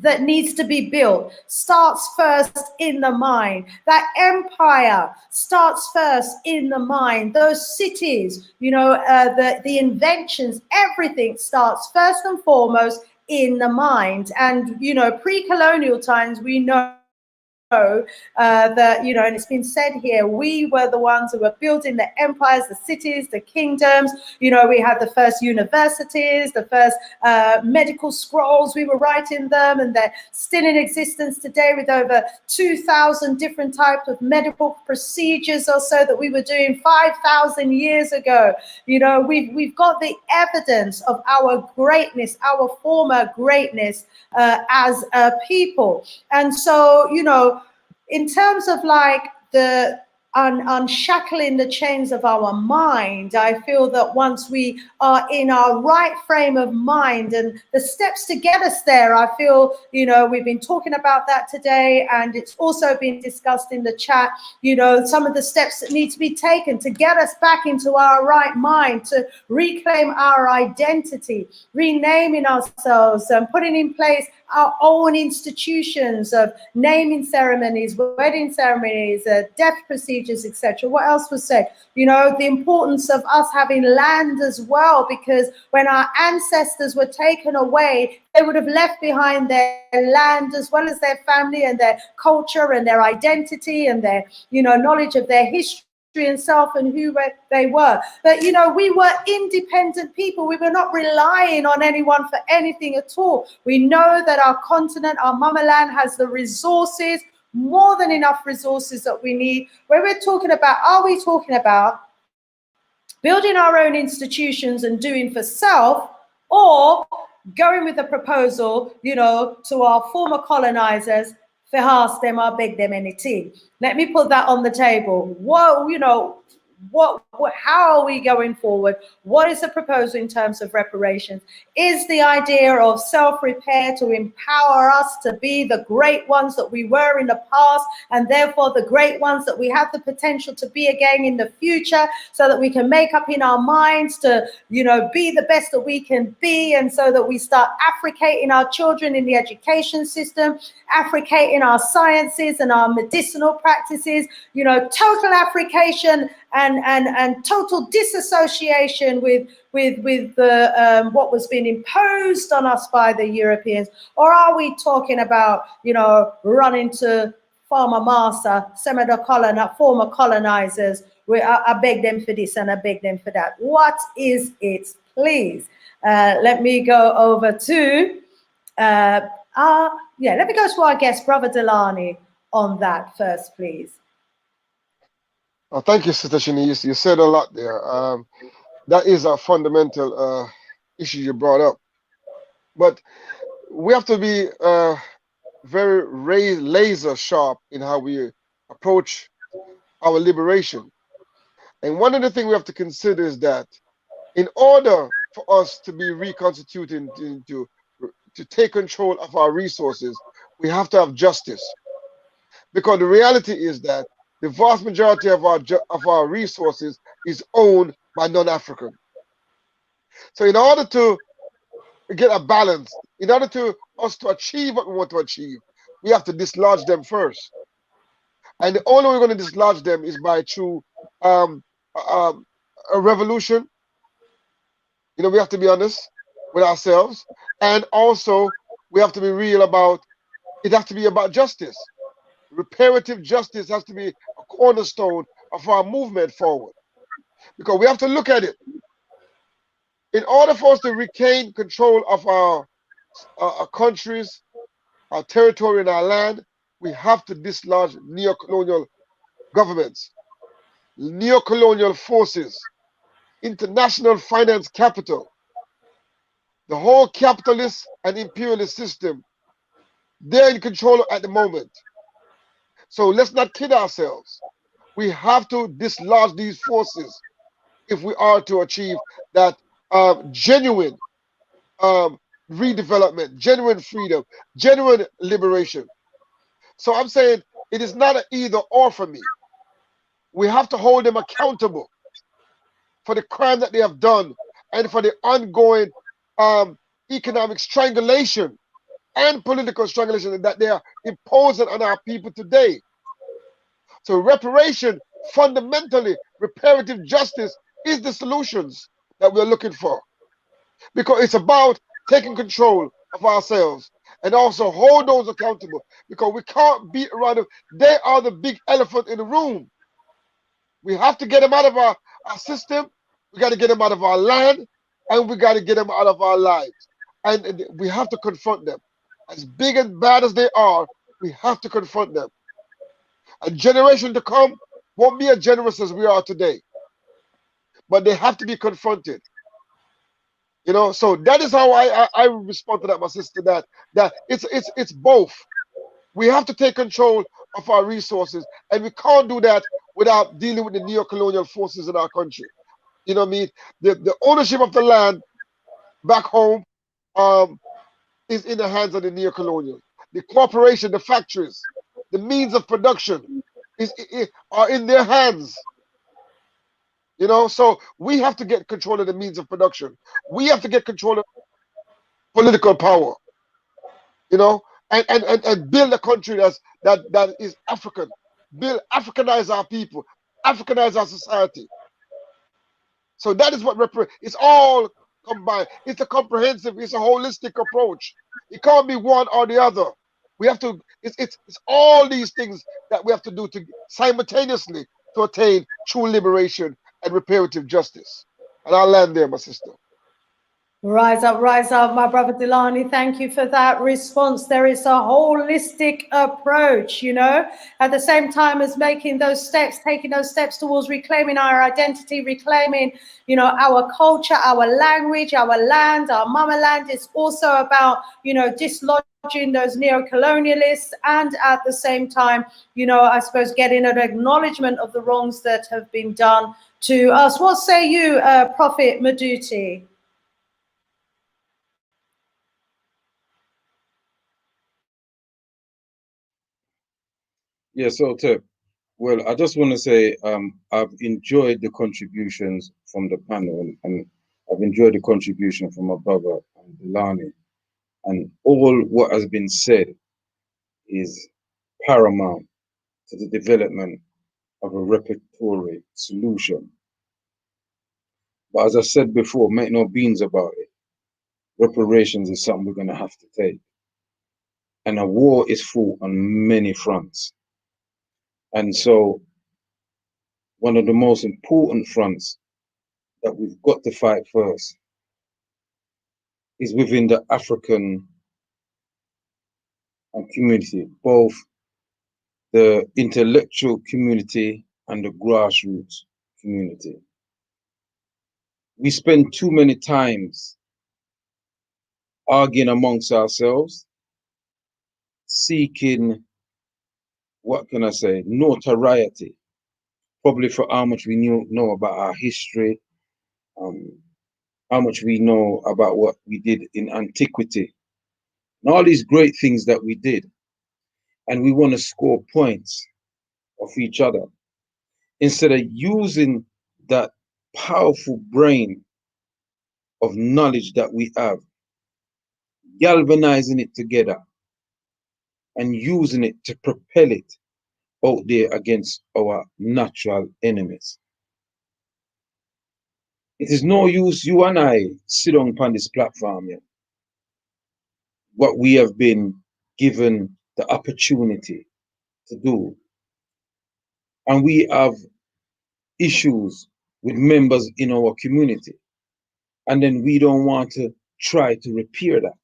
that needs to be built starts first in the mind. That empire starts first in the mind. Those cities, you know, the inventions, everything starts first and foremost in the mind. And, you know, pre-colonial times, we know that, you know, and it's been said here, we were the ones who were building the empires, the cities, the kingdoms. You know, we had the first universities, the first medical scrolls, we were writing them, and they're still in existence today with over 2,000 different types of medical procedures or so that we were doing 5,000 years ago. You know, we've got the evidence of our greatness, our former greatness as a people. And so, you know, in terms of like the unshackling the chains of our mind, I feel that once we are in our right frame of mind and the steps to get us there, I feel, you know, we've been talking about that today, and it's also been discussed in the chat, you know, some of the steps that need to be taken to get us back into our right mind, to reclaim our identity, renaming ourselves and putting in place our own institutions of naming ceremonies, wedding ceremonies, death procedures, etc. What else was said? You know, the importance of us having land as well, because when our ancestors were taken away, they would have left behind their land as well as their family and their culture and their identity and their, you know, knowledge of their history and self and who they were. But, you know, we were independent people. We were not relying on anyone for anything at all. We know that our continent, our mama land, has the resources, more than enough resources that we need. When we're talking about, are we talking about building our own institutions and doing for self, or going with a proposal, you know, to our former colonizers, for ask them, I beg them anything? Let me put that on the table. Whoa, you know, how are we going forward? What is the proposal in terms of reparations? Is the idea of self-repair to empower us to be the great ones that we were in the past, and therefore the great ones that we have the potential to be again in the future, so that we can make up in our minds to, you know, be the best that we can be, and so that we start Africating our children in the education system, Africating our sciences and our medicinal practices, you know, total Africation and total disassociation with the what was being imposed on us by the Europeans? Or are we talking about, you know, running to former master, some of the former colonizers? I beg them for this and I beg them for that. What is it, please? Let me go over to let me go to our guest, Brothe Dulani, on that first, please. Oh, thank you, Sister Shini. You said a lot there. That is a fundamental issue you brought up. But we have to be very laser sharp in how we approach our liberation. And one of the things we have to consider is that in order for us to be reconstituted, to take control of our resources, we have to have justice. Because the reality is that the vast majority of our resources is owned by non-African. So in order to get a balance, in order to us to achieve what we want to achieve, we have to dislodge them first. And the only way we're going to dislodge them is by through a revolution. You know, we have to be honest with ourselves, and also we have to be real about it. Has to be about justice. Reparative justice has to be a cornerstone of our movement forward, because we have to look at it. In order for us to regain control of our countries, our territory, and our land, we have to dislodge neo-colonial governments, neo-colonial forces, international finance capital, the whole capitalist and imperialist system. They're in control at the moment. So let's not kid ourselves. We have to dislodge these forces if we are to achieve that genuine redevelopment, genuine freedom, genuine liberation. So I'm saying it is not an either or for me. We have to hold them accountable for the crime that they have done and for the ongoing economic strangulation and political strangulation that they are imposing on our people today. So reparation, fundamentally, reparative justice is the solutions that we're looking for. Because it's about taking control of ourselves and also hold those accountable, because we can't beat around them. They are the big elephant in the room. We have to get them out of our system. We got to get them out of our land, and we got to get them out of our lives. And we have to confront them. As big and bad as they are, we have to confront them. A generation to come won't be as generous as we are today, but they have to be confronted. You know, so that is how I respond to that, my sister. That it's both. We have to take control of our resources, and we can't do that without dealing with the neo-colonial forces in our country. You know what I mean? The ownership of the land back home is in the hands of the neo-colonials. The corporation, the factories, the means of production are in their hands. You know, so we have to get control of the means of production. We have to get control of political power. You know, and build a country that is African. Africanize our people, Africanize our society. So that is what it's all combined. It's a comprehensive, it's a holistic approach. It can't be one or the other. We have to, it's all these things that we have to do to simultaneously to attain true liberation and reparative justice. And I'll land there, my sister. Rise up, my brother Dulani. Thank you for that response. There is a holistic approach, you know, at the same time as making those steps, taking those steps towards reclaiming our identity, reclaiming, you know, our culture, our language, our land, our motherland. It's also about, you know, dislodging those neo-colonialists and at the same time, you know, I suppose getting an acknowledgement of the wrongs that have been done to us. What say you, Prophet Maduti? Yeah, so Tep, well, I just want to say I've enjoyed the contributions from the panel, and I've enjoyed the contribution from my brother Dulani, and all what has been said is paramount to the development of a reparatory solution. But as I said before, make no beans about it, reparations is something we're going to have to take. And a war is fought on many fronts. And so one of the most important fronts that we've got to fight first is within the African community, both the intellectual community and the grassroots community. We spend too many times arguing amongst ourselves, seeking, what can I say, notoriety, probably for how much we know about our history, how much we know about what we did in antiquity, and all these great things that we did. And we want to score points of each other instead of using that powerful brain of knowledge that we have, galvanizing it together and using it to propel it out there against our natural enemies. It is no use you and I sit on this platform yet. What we have been given the opportunity to do. And we have issues with members in our community. And then we don't want to try to repair that,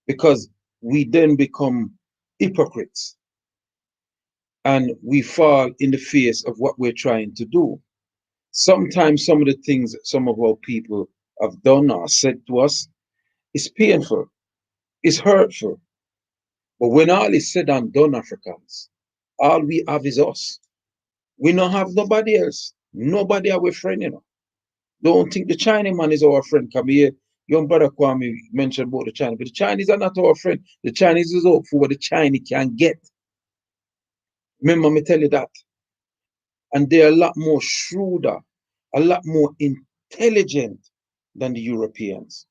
because we then become hypocrites and we fall in the face of what we're trying to do. Sometimes some of the things that some of our people have done or said to us is painful, it's hurtful. But when all is said and done, Africans, all we have is us. We don't have nobody else. Nobody our friend, you know. Don't think the Chinese man is our friend. Come here, young brother Kwame mentioned about the Chinese, but the Chinese are not our friend. The Chinese is out for what the Chinese can get. Remember me tell you that. And they're a lot more shrewder, a lot more intelligent than the Europeans.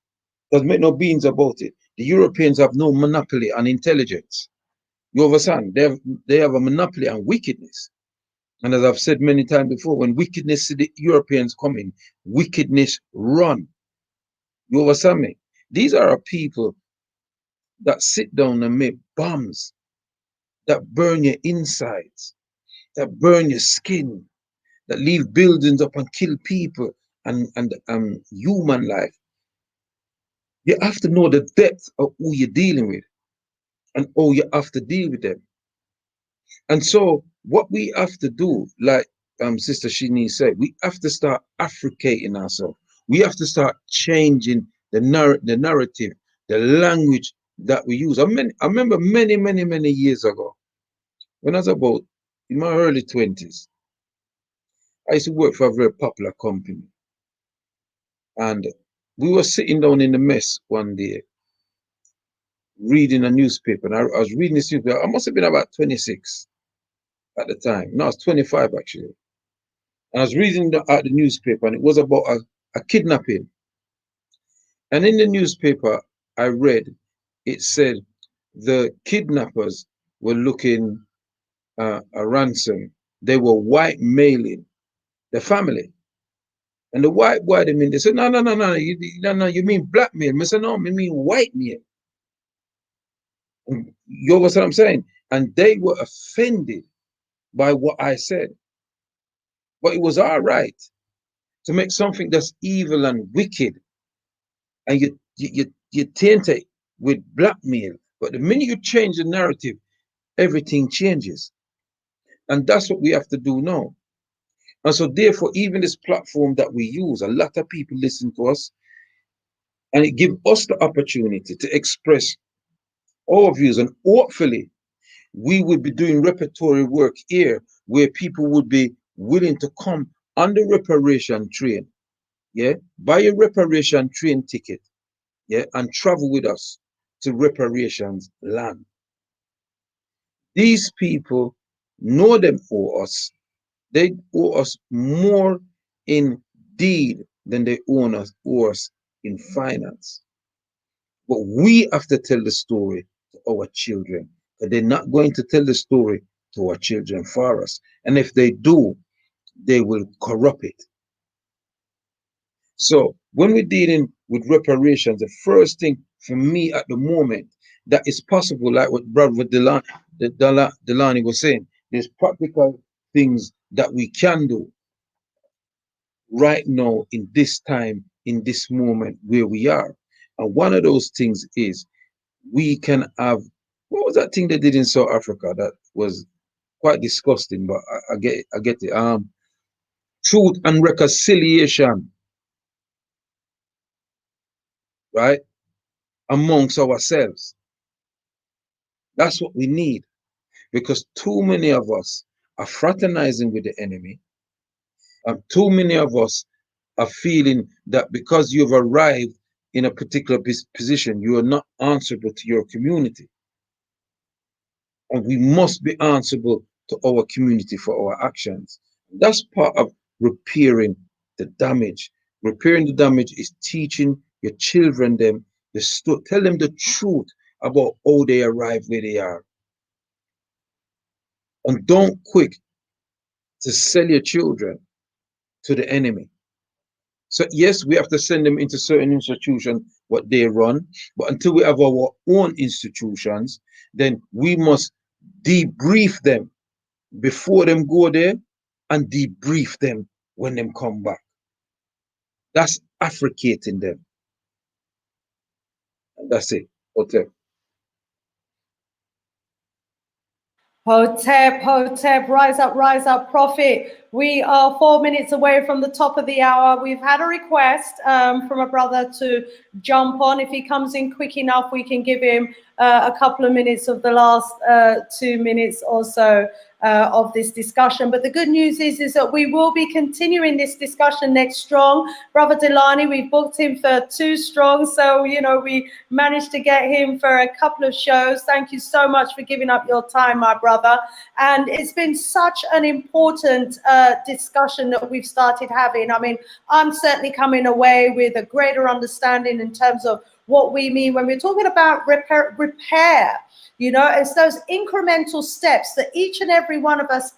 There's make no beans about it. The Europeans have no monopoly on intelligence. You understand? They have a monopoly on wickedness. And as I've said many times before, when wickedness see the Europeans coming, wickedness run. You understand me? These are people that sit down and make bombs that burn your insides, that burn your skin, that leave buildings up and kill people and human life. You have to know the depth of who you're dealing with and how you have to deal with them. And so what we have to do, like Sister Shini said, we have to start Africating ourselves. We have to start changing the narrative, the language that we use. I remember many years ago, when I was about in my early 20s, I used to work for a very popular company. And we were sitting down in the mess one day, reading a newspaper. And I was reading this newspaper. I must have been about 26 at the time. No, I was 25 actually. And I was reading the newspaper, and it was about a kidnapping. And in the newspaper, I read, it said the kidnappers were looking a ransom. They were white-mailing the family. And the white boy, they said, no, you mean blackmail. I said, no, I mean white-mail. You know what I'm saying? And they were offended by what I said. But it was all right to make something that's evil and wicked and you taint it with blackmail. But the minute you change the narrative, everything changes. And that's what we have to do now. And so therefore, even this platform that we use, a lot of people listen to us, and it gives us the opportunity to express our views. And hopefully we would be doing repertory work here where people would be willing to come on the reparation train, yeah, buy a reparation train ticket, yeah, and travel with us to reparations land. These people know them owe us. They owe us more in deed than they owe us in finance. But we have to tell the story to our children. But they're not going to tell the story to our children for us. And if they do, they will corrupt it. So when we're dealing with reparations, the first thing for me at the moment that is possible, like what Brothe Dulani was saying, there's practical things that we can do right now in this time, in this moment where we are. And one of those things is we can have, what was that thing they did in South Africa that was quite disgusting, but I get it. Truth and reconciliation, right, amongst ourselves. That's what we need, because too many of us are fraternizing with the enemy. Too many of us are feeling that because you've arrived in a particular position, you are not answerable to your community. And we must be answerable to our community for our actions. That's part of repairing the damage. Repairing the damage is teaching your children tell them the truth about how they arrived where they are. And don't quick to sell your children to the enemy. So yes, we have to send them into certain institutions, what they run, but until we have our own institutions, then we must debrief them before them go there and debrief them when them come back. That's Africating them. And that's it. Okay. Hotep, rise up, Prophet. We are 4 minutes away from the top of the hour. We've had a request from a brother to jump on. If he comes in quick enough, we can give him a couple of minutes of the last 2 minutes or so of this discussion. But the good news is that we will be continuing this discussion next strong. Brothe Dulani, we booked him for 2 strong. So, you know, we managed to get him for a couple of shows. Thank you so much for giving up your time, my brother. And it's been such an important discussion that we've started having. I mean, I'm certainly coming away with a greater understanding in terms of what we mean when we're talking about repair. You know, it's those incremental steps that each and every one of us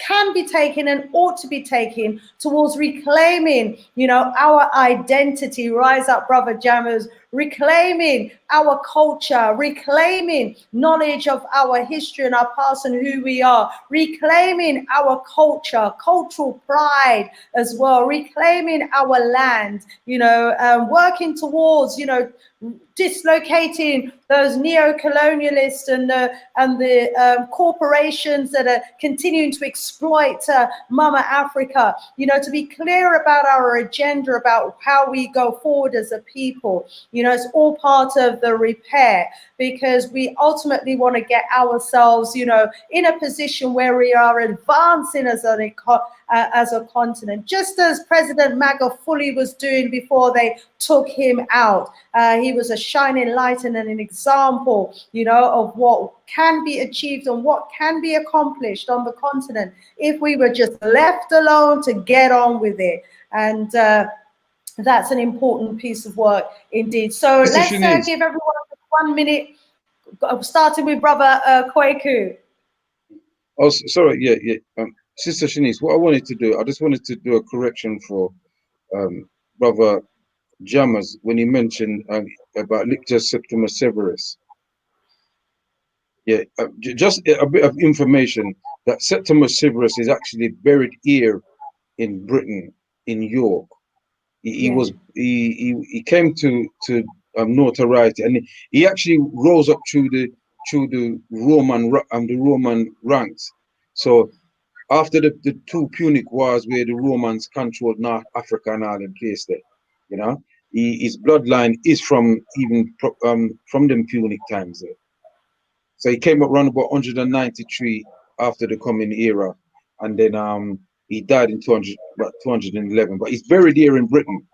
can be taken and ought to be taken towards reclaiming, you know, our identity. Rise up, brother jammers, reclaiming our culture, reclaiming knowledge of our history and our past and who we are, reclaiming our culture, cultural pride as well, reclaiming our land, you know, working towards, you know, dislocating those neo-colonialists and the corporations that are continuing to exploit Mama Africa, you know, to be clear about our agenda, about how we go forward as a people. You know, it's all part of the repair, because we ultimately want to get ourselves, you know, in a position where we are advancing as a continent, just as President Magufuli was doing before they took him out. He was a shining light and an example, you know, of what can be achieved and what can be accomplished on the continent if we were just left alone to get on with it. And that's an important piece of work indeed. So let's give everyone 1 minute, starting with Brother Kwaku. Oh, sorry, yeah. Sister Shanice, what I wanted to do, I just wanted to do a correction for Brother Jammers when he mentioned about Lictus Septimus Severus. Yeah, just a bit of information that Septimus Severus is actually buried here in Britain, in York. He came to notoriety, and he actually rose up through the Roman ranks. So after the two Punic Wars, where the Romans controlled North Africa and all in place there, you know, his bloodline is from from them Punic times there. So he came up around about 193 after the Common Era, and then he died in 211. But he's buried here in Britain.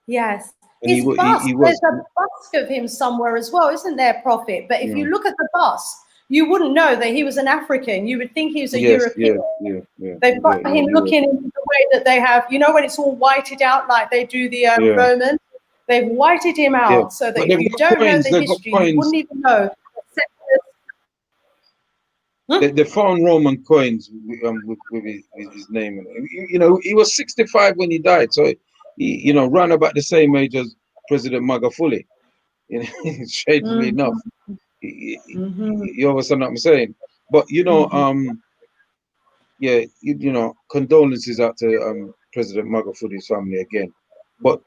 Yes. And His bust, there's a bust of him somewhere as well, isn't there, Prophet? But if you look at the bust, you wouldn't know that he was an African. You would think he was a European. They've got him looking into the way that they have, you know, when it's all whited out like they do the Romans. They've whited him out so that if you don't know the history, you wouldn't even know. They found Roman coins with his name. You know, he was 65 when he died, so he, you know, ran about the same age as President Magufuli. You know, strangely enough, you understand what I'm saying? But you know, you know, condolences out to President Magufuli's family again. But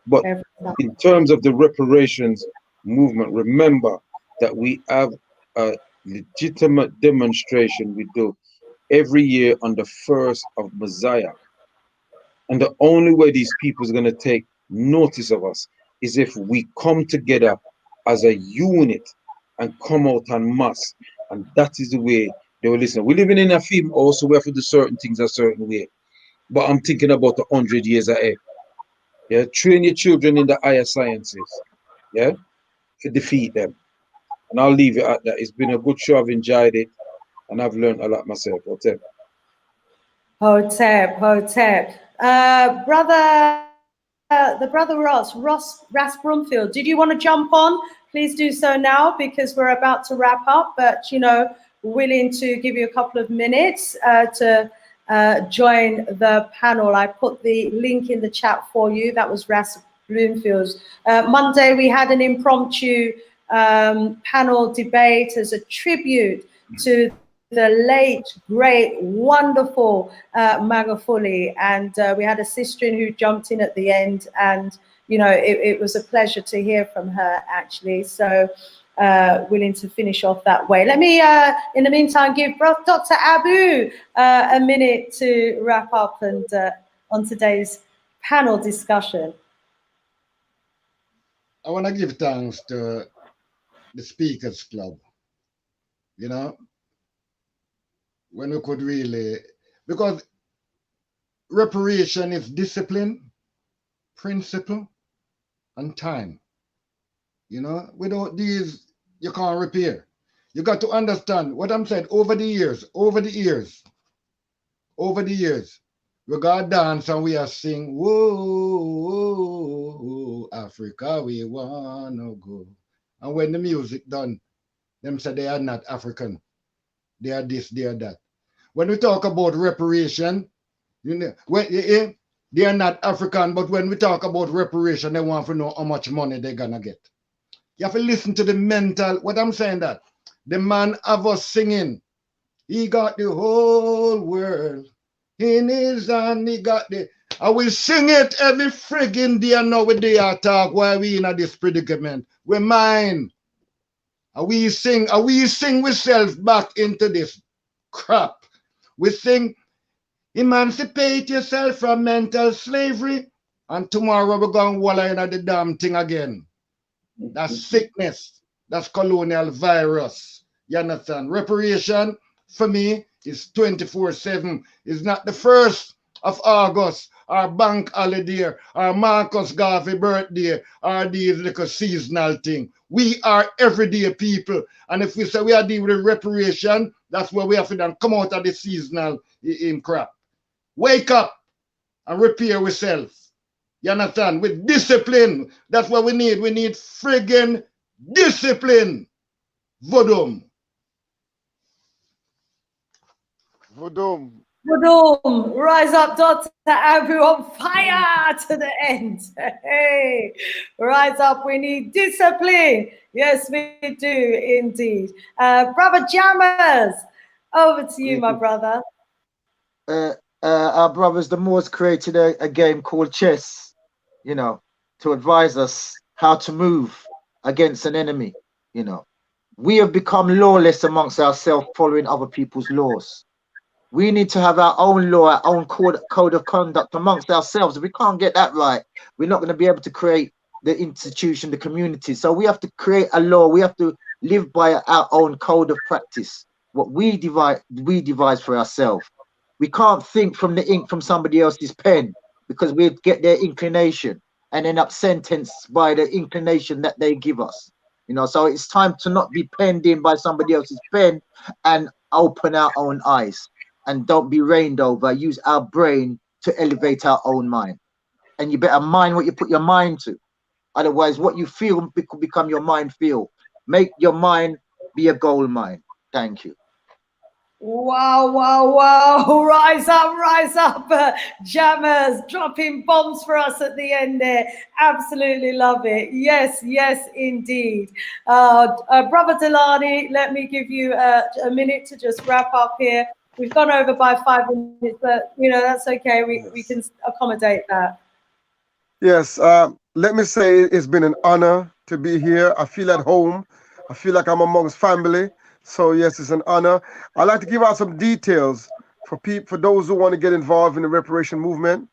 in terms of the reparations movement, remember that we have a legitimate demonstration we do every year on the 1st of Messiah. And the only way these people are going to take notice of us is if we come together as a unit and come out en masse. And that is the way they will listen. We're living in a film also where for do certain things a certain way. But I'm thinking about 100 years ahead. Yeah, train your children in the higher sciences. Yeah, to defeat them. And I'll leave it at that. It's been a good show. I've enjoyed it. And I've learned a lot myself. Hotep. The brother Ross Brumfield, did you want to jump on? Please do so now because we're about to wrap up. But, you know, willing to give you a couple of minutes to join the panel. I put the link in the chat for you. That was Ras Bloomfield's. Monday, we had an impromptu panel debate as a tribute to the late, great, wonderful Magufuli. And we had a sister who jumped in at the end. And, you know, it was a pleasure to hear from her, actually. So willing to finish off that way. Let me, in the meantime, give Dr. Abu a minute to wrap up and on today's panel discussion. I want to give thanks to the Speakers Club, you know, when we could really, because reparation is discipline, principle, and time. You know, without these, you can't repair. You got to understand what I'm saying. Over the years, we got dance and we are sing, whoa, Africa, we wanna go. And when the music done, them say they are not African. They are this, they are that. When we talk about reparation, you know, they are not African, but when we talk about reparation, they want to know how much money they're gonna get. You have to listen to the mental, what I'm saying that. The man of us singing, he got the whole world in his hand, he got the, I will sing it every friggin' day now with the attack while we in this predicament. We're mine. We sing ourselves back into this crap. We sing, emancipate yourself from mental slavery, and tomorrow we're going to wallow in the damn thing again. That's sickness. That's colonial virus. You understand? Reparation, for me, is 24/7. It's not the 1st of August, our bank holiday, our Marcus Garvey birthday, or these little seasonal thing. We are everyday people. And if we say we are dealing with reparation, that's where we have to then come out of the seasonal in crap. Wake up and repair ourselves. You understand? With discipline. That's what we need. We need friggin' discipline. Vodum. Rise up, Dr. Abu, on fire to the end. Hey, rise up. We need discipline. Yes, we do indeed. Brother Jammers, over to you, my brother. Our brothers, the Moors created a game called chess, you know, to advise us how to move against an enemy. You know, we have become lawless amongst ourselves, following other people's laws. We need to have our own law, our own code of conduct amongst ourselves. If we can't get that right, we're not going to be able to create the institution, the community. So we have to create a law. We have to live by our own code of practice, what we devise for ourselves. We can't think from the ink from somebody else's pen, because we get their inclination and end up sentenced by the inclination that they give us. You know, so it's time to not be penned in by somebody else's pen and open our own eyes. And don't be reigned over. Use our brain to elevate our own mind. And you better mind what you put your mind to. Otherwise, what you feel could become your mind feel. Make your mind be a goal mind. Thank you. Wow, wow, wow. Rise up, jammers, dropping bombs for us at the end there. Absolutely love it. Yes, yes, indeed. Brother Dulani, let me give you a minute to just wrap up here. We've gone over by 5 minutes, but, you know, that's okay. We can accommodate that. Yes, let me say it's been an honor to be here. I feel at home. I feel like I'm amongst family. So yes, it's an honor. I'd like to give out some details for those who want to get involved in the reparation movement.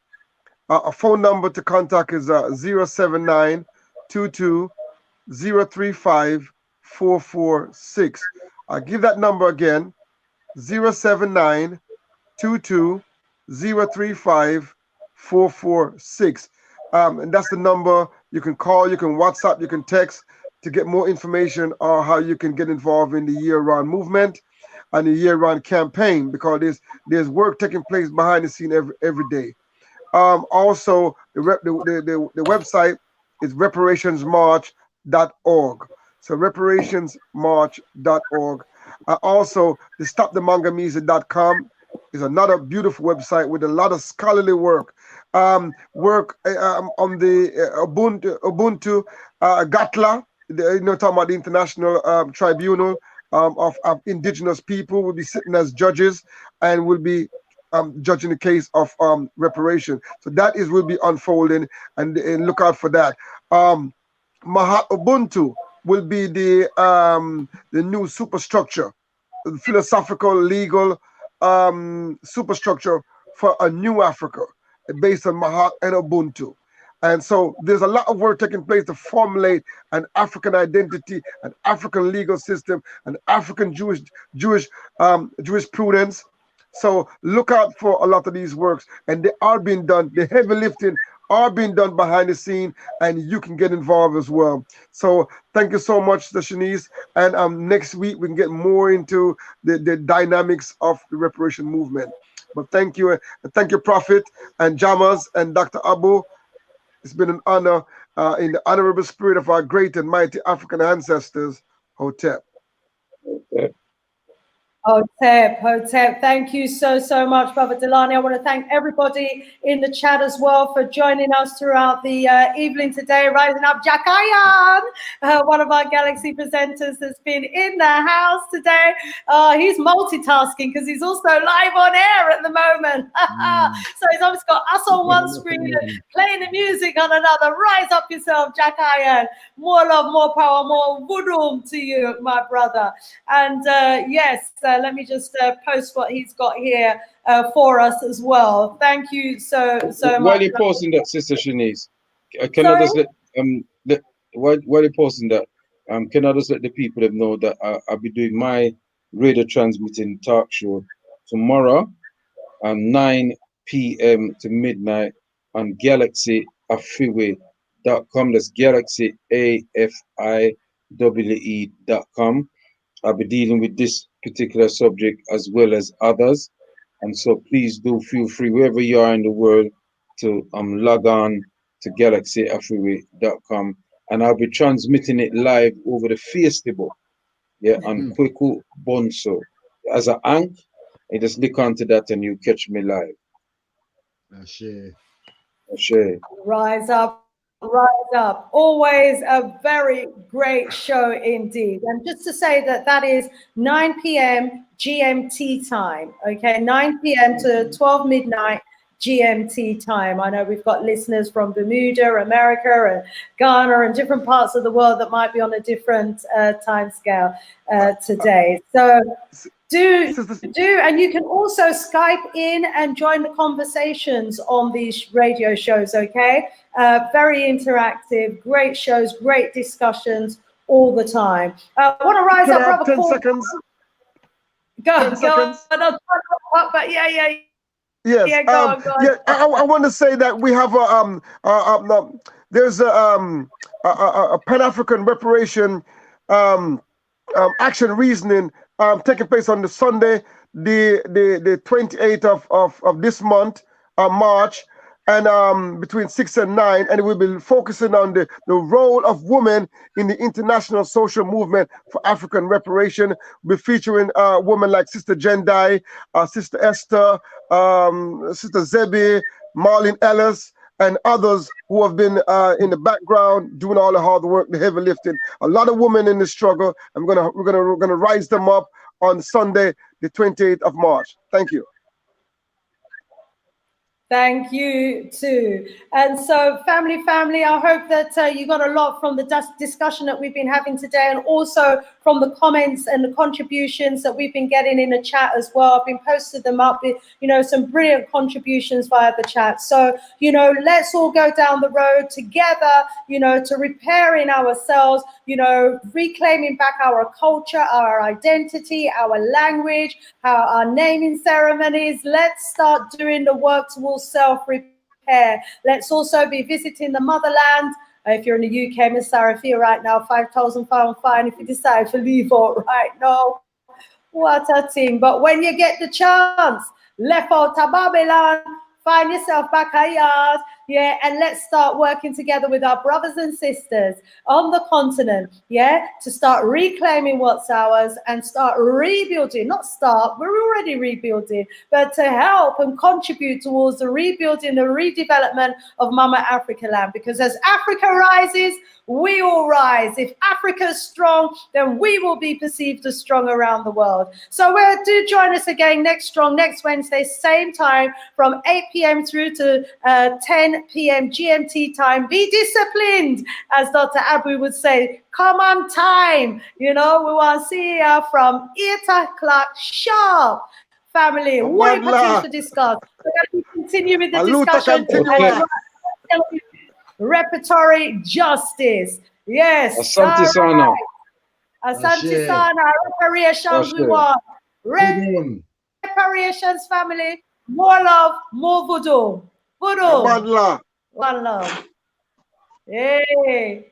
A phone number to contact is 079-22-035-446. I'll give that number again, 079-22-035-446. And that's the number you can call, you can WhatsApp, you can text to get more information on how you can get involved in the year-round movement and the year-round campaign, because there's work taking place behind the scene every day. Also, the website is reparationsmarch.org. So reparationsmarch.org. Also, the stopthemangamisa.com is another beautiful website with a lot of scholarly work. On the Ubuntu Gatla, talking about the International Tribunal of Indigenous People, will be sitting as judges and will be judging the case of reparation. So that will be unfolding, and look out for that. Mahat Ubuntu will be the new superstructure, philosophical, legal superstructure for a new Africa based on Mahat and Ubuntu. And so there's a lot of work taking place to formulate an African identity, an African legal system, an African jurisprudence. So look out for a lot of these works, and they are being done. The heavy lifting are being done behind the scene, and you can get involved as well. So thank you so much, Shanice. And next week we can get more into the dynamics of the reparation movement. But thank you, Prophet and Jammers and Dr. Abu. It's been an honor in the honorable spirit of our great and mighty African ancestors, Hotep. Hotep. Thank you so much, Brother Dulani. I want to thank everybody in the chat as well for joining us throughout the evening today. Rising up, Jakayan, one of our Galaxy presenters that's been in the house today. He's multitasking because he's also live on air at the moment. So he's obviously got us on one screen and playing the music on another. Rise up yourself, Jakayan. More love, more power, more voodoo to you, my brother. And yes, let me just post what he's got here for us as well. Thank you so much. While you're posting that, Sister Shanice, can I just while you're posting that, can I just let the people know that I'll be doing my radio transmitting talk show tomorrow at 9 p.m. to midnight on GalaxyAfriwe.com. That's GalaxyAFIWE.com. I'll be dealing with this particular subject as well as others, and so please do feel free wherever you are in the world to log on to GalaxyAfriwe.com, and I'll be transmitting it live over the Facebook, on Kweku Bonso as an ank. You just click onto that and you catch me live. Ashe. Rise up. Always a very great show indeed. And just to say that is 9 p.m. GMT time, okay? 9 p.m. to 12 midnight GMT time. I know we've got listeners from Bermuda, America, and Ghana, and different parts of the world that might be on a different time scale today. So do, and you can also Skype in and join the conversations on these radio shows, okay? Very interactive, great shows, great discussions all the time. I want to rise up, brother. 10 seconds. Go, but yeah. Yes. Yeah, go on. Yeah, I want to say that we have there's a Pan-African reparation action reasoning taking place on the Sunday, the 28th of this month, March, and between 6 and 9, and we'll be focusing on the role of women in the international social movement for African reparation. We'll be featuring women like Sister Jendai, Sister Esther, Sister Zebi, Marlene Ellis, and others who have been in the background doing all the hard work, the heavy lifting. A lot of women in the struggle, and we're gonna rise them up on Sunday, the 28th of March. Thank you. Thank you too. And so family, I hope that you got a lot from the discussion that we've been having today, and also from the comments and the contributions that we've been getting in the chat as well. I've been posted them up with, some brilliant contributions via the chat. So, let's all go down the road together, to repairing ourselves, reclaiming back our culture, our identity, our language, our naming ceremonies. Let's start doing the work towards self-repair. Let's also be visiting the motherland. If you're in the UK, Miss Sarafia, right now, £5,000 fine if you decide to leave out right now. What a thing. But when you get the chance, left out of Babylon, find yourself back at yours, and let's start working together with our brothers and sisters on the continent, to start reclaiming what's ours and start rebuilding. Not start, we're already rebuilding, but to help and contribute towards the rebuilding, the redevelopment of Mama Africa land. Because as Africa rises, we all rise. If Africa is strong, then we will be perceived as strong around the world. So do join us again next Wednesday, same time, from 8 p.m. through to 10 p.m. GMT time. Be disciplined, as Dr. Abu would say. Come on time. We want to see you from 8 o'clock sharp. Family, what things to discuss. We're going to continue with the discussion. Repertory justice. Yes. Asante sana. Asante sana. Reparations we want. Reparations, family. More love, more voodoo. Voodoo. One love. One love. Hey.